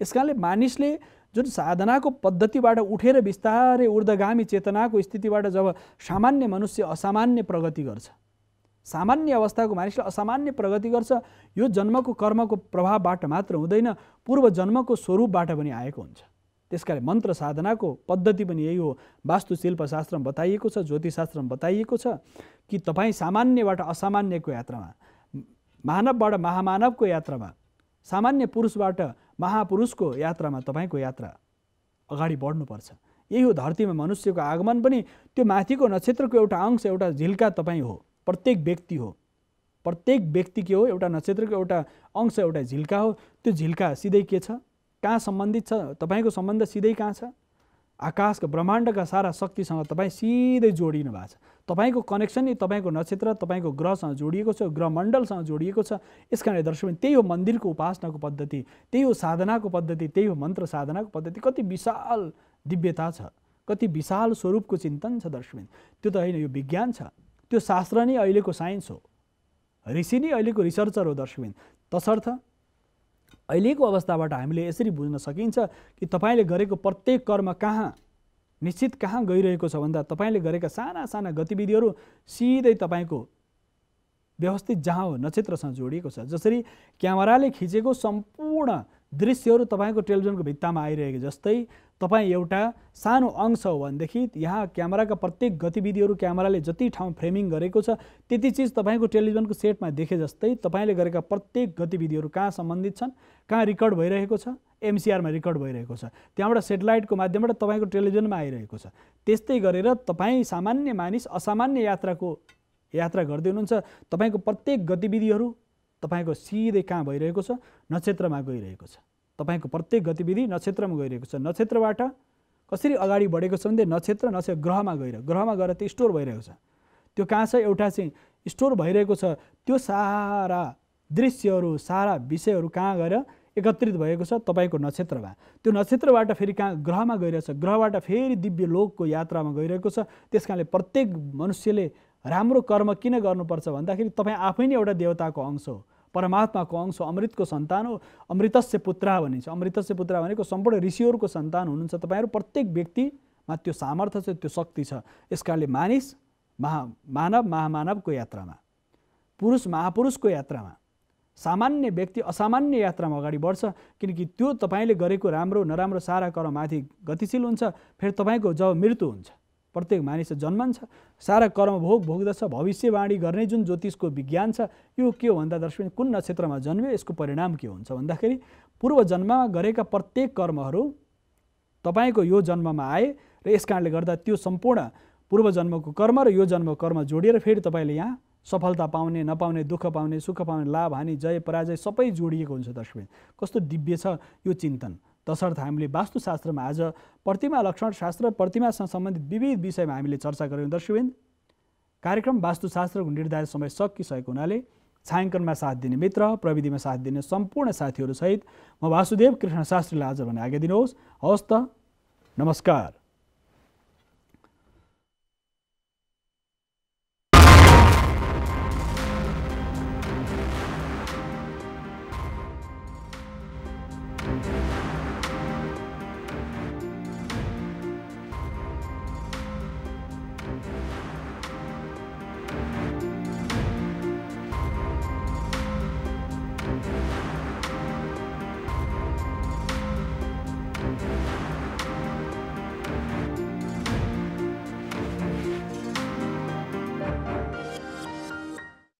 यसकारणले मानिसले जुन साधनाको पद्धतिबाट उठेर बिस्तारै ऊर्ध्वगामी चेतनाको स्थितिबाट जब सामान्य मनुष्य असामान्य प्रगति गर्छ, सामान्य अवस्थाको मानिसले असामान्य प्रगति गर्छ, यो जन्मको कर्मको प्रभावबाट मात्र हुँदैन, पूर्व जन्मको स्वरूपबाट पनि आएको हुन्छ। त्यसकारण मन्त्र साधनाको पद्धति पनि यही हो। वास्तुशिल्पशास्त्रमा बताइएको छ, ज्योतिषशास्त्रमा बताइएको छ कि तपाईँ सामान्यबाट असामान्यको यात्रामा, मानवबाट महामानवको यात्रामा, सामान्य पुरुषबाट महापुरुषको यात्रामा तपाईँको यात्रा अगाडि बढ्नुपर्छ। यही हो धरतीमा मनुष्यको आगमन पनि त्यो माथिको नक्षत्रको एउटा अंश, एउटा झिल्का तपाईँ हो। प्रत्येक व्यक्ति हो, प्रत्येक व्यक्ति के हो, एउटा नक्षत्रको एउटा अंश, एउटा झिल्का हो। त्यो झिल्का सिधै के छ, कहाँ सम्बन्धित छ, तपाईँको सम्बन्ध सिधै कहाँ छ, आकाशको ब्रह्माण्डका सारा शक्तिसँग तपाईँ सिधै जोडिनु भएको छ। तपाईँको कनेक्सन नै तपाईँको नक्षत्र, तपाईँको ग्रहसँग जोडिएको छ, ग्रहमण्डलसँग जोडिएको छ। यसकारणले दर्शक, त्यही हो मन्दिरको उपासनाको पद्धति, त्यही हो साधनाको पद्धति, त्यही हो मन्त्र साधनाको पद्धति। कति विशाल दिव्यता छ, कति विशाल स्वरूपको चिन्तन छ दर्शक। त्यो त होइन, यो विज्ञान छ, त्यो शास्त्र नै अहिलेको साइन्स हो, ऋषि नै अहिलेको रिसर्चर हो दर्शक। तसर्थ अहिलेको अवस्थाबाट हामीले यसरी बुझ्न सकिन्छ कि तपाईँले गरेको प्रत्येक कर्म कहाँ निश्चित कहाँ गइरहेको छ भन्दा तपाईँले गरेका साना साना गतिविधिहरू सिधै तपाईँको व्यवस्थित जहाँ हो नक्षत्रसँग जोडिएको छ। जसरी क्यामेराले खिचेको सम्पूर्ण दृश्यहरू तपाईँको टेलिभिजनको भित्तामा आइरहेको जस्तै तपाईँ एउटा सानो अंश हो भनेदेखि यहाँ क्यामेराका प्रत्येक गतिविधिहरू क्यामेराले जति ठाउँ फ्रेमिङ गरेको छ त्यति चिज तपाईँको टेलिभिजनको सेटमा देखे जस्तै तपाईँले गरेका प्रत्येक गतिविधिहरू कहाँ सम्बन्धित छन्, कहाँ रेकर्ड भइरहेको छ, एमसिआरमा रेकर्ड भइरहेको छ, त्यहाँबाट सेटेलाइटको माध्यमबाट तपाईँको टेलिभिजनमा आइरहेको छ। त्यस्तै गरेर तपाईँ सामान्य मानिस असामान्य यात्रा गर्दै हुनुहुन्छ। तपाईँको प्रत्येक गतिविधिहरू तपाईँको सिधै कहाँ भइरहेको छ, नक्षत्रमा गइरहेको छ। तपाईँको प्रत्येक गतिविधि नक्षत्रमा गइरहेको छ। नक्षत्रबाट कसरी अगाडि बढेको छ भने नक्षत्र ग्रहमा गएर त्यो स्टोर भइरहेको छ। त्यो कहाँ छ, एउटा चाहिँ स्टोर भइरहेको छ। त्यो सारा दृश्यहरू, सारा विषयहरू कहाँ गएर एकत्रित भएको छ, तपाईँको नक्षत्रमा। त्यो नक्षत्रबाट फेरि कहाँ ग्रहमा गइरहेछ, ग्रहबाट फेरि दिव्य लोकको यात्रामा गइरहेको छ। त्यस कारणले प्रत्येक मनुष्यले राम्रो कर्म किन गर्नुपर्छ भन्दाखेरि तपाईँ आफै नै एउटा देवताको अंश हो, परमात्माको अंश हो, अमृतको सन्तान हो। अमृतस्य पुत्र भनिन्छ। अमृतस्य पुत्र भनेको सम्पूर्ण ऋषिहरूको सन्तान हुनुहुन्छ। तपाईँहरू प्रत्येक व्यक्तिमा त्यो सामर्थ्य छ, त्यो शक्ति छ। यस कारणले मानिस मानव महामानवको यात्रामा, पुरुष महापुरुषको यात्रामा, सामान्य व्यक्ति असामान्य यात्रामा अगाडि बढ्छ। किनकि त्यो तपाईँले गरेको राम्रो नराम्रो सारा कर्ममाथि गतिशील हुन्छ। फेरि तपाईँको जब मृत्यु हुन्छ, प्रत्येक मानिस जन्मन्छ, सारा कर्म भोग्दछ। भविष्यवाणी गर्ने जुन ज्योतिषको विज्ञान छ, यो के हो भन्दा दर्शक, कुन नक्षत्रमा जन्मियो यसको परिणाम के हुन्छ भन्दाखेरि पूर्व जन्ममा गरेका प्रत्येक कर्महरू तपाईँको यो जन्ममा आए र यस कारणले गर्दा त्यो सम्पूर्ण पूर्व जन्मको कर्म र यो जन्मको कर्म जोडिएर फेरि तपाईँले यहाँ सफलता पाउने, नपाउने, दुःख पाउने, सुख पाउने, लाभ हानि, जय पराजय सबै जोडिएको हुन्छ। दर्शक कस्तो दिव्य छ यो चिन्तन। तसर्थ हामीले वास्तुशास्त्रमा आज प्रतिमा लक्षण शास्त्र, प्रतिमासँग सम्बन्धित विविध विषयमा हामीले चर्चा गऱ्यौँ। दर्शकवृन्द, कार्यक्रम वास्तुशास्त्रको निर्धारित समय सकिसकेको हुनाले छायाङ्कनमा साथ दिने मित्र, प्रविधिमा साथ दिने सम्पूर्ण साथीहरू सहित म वासुदेव कृष्ण शास्त्रीलाई आज भने आज्ञा दिनुहोस्। हवस् त, नमस्कार।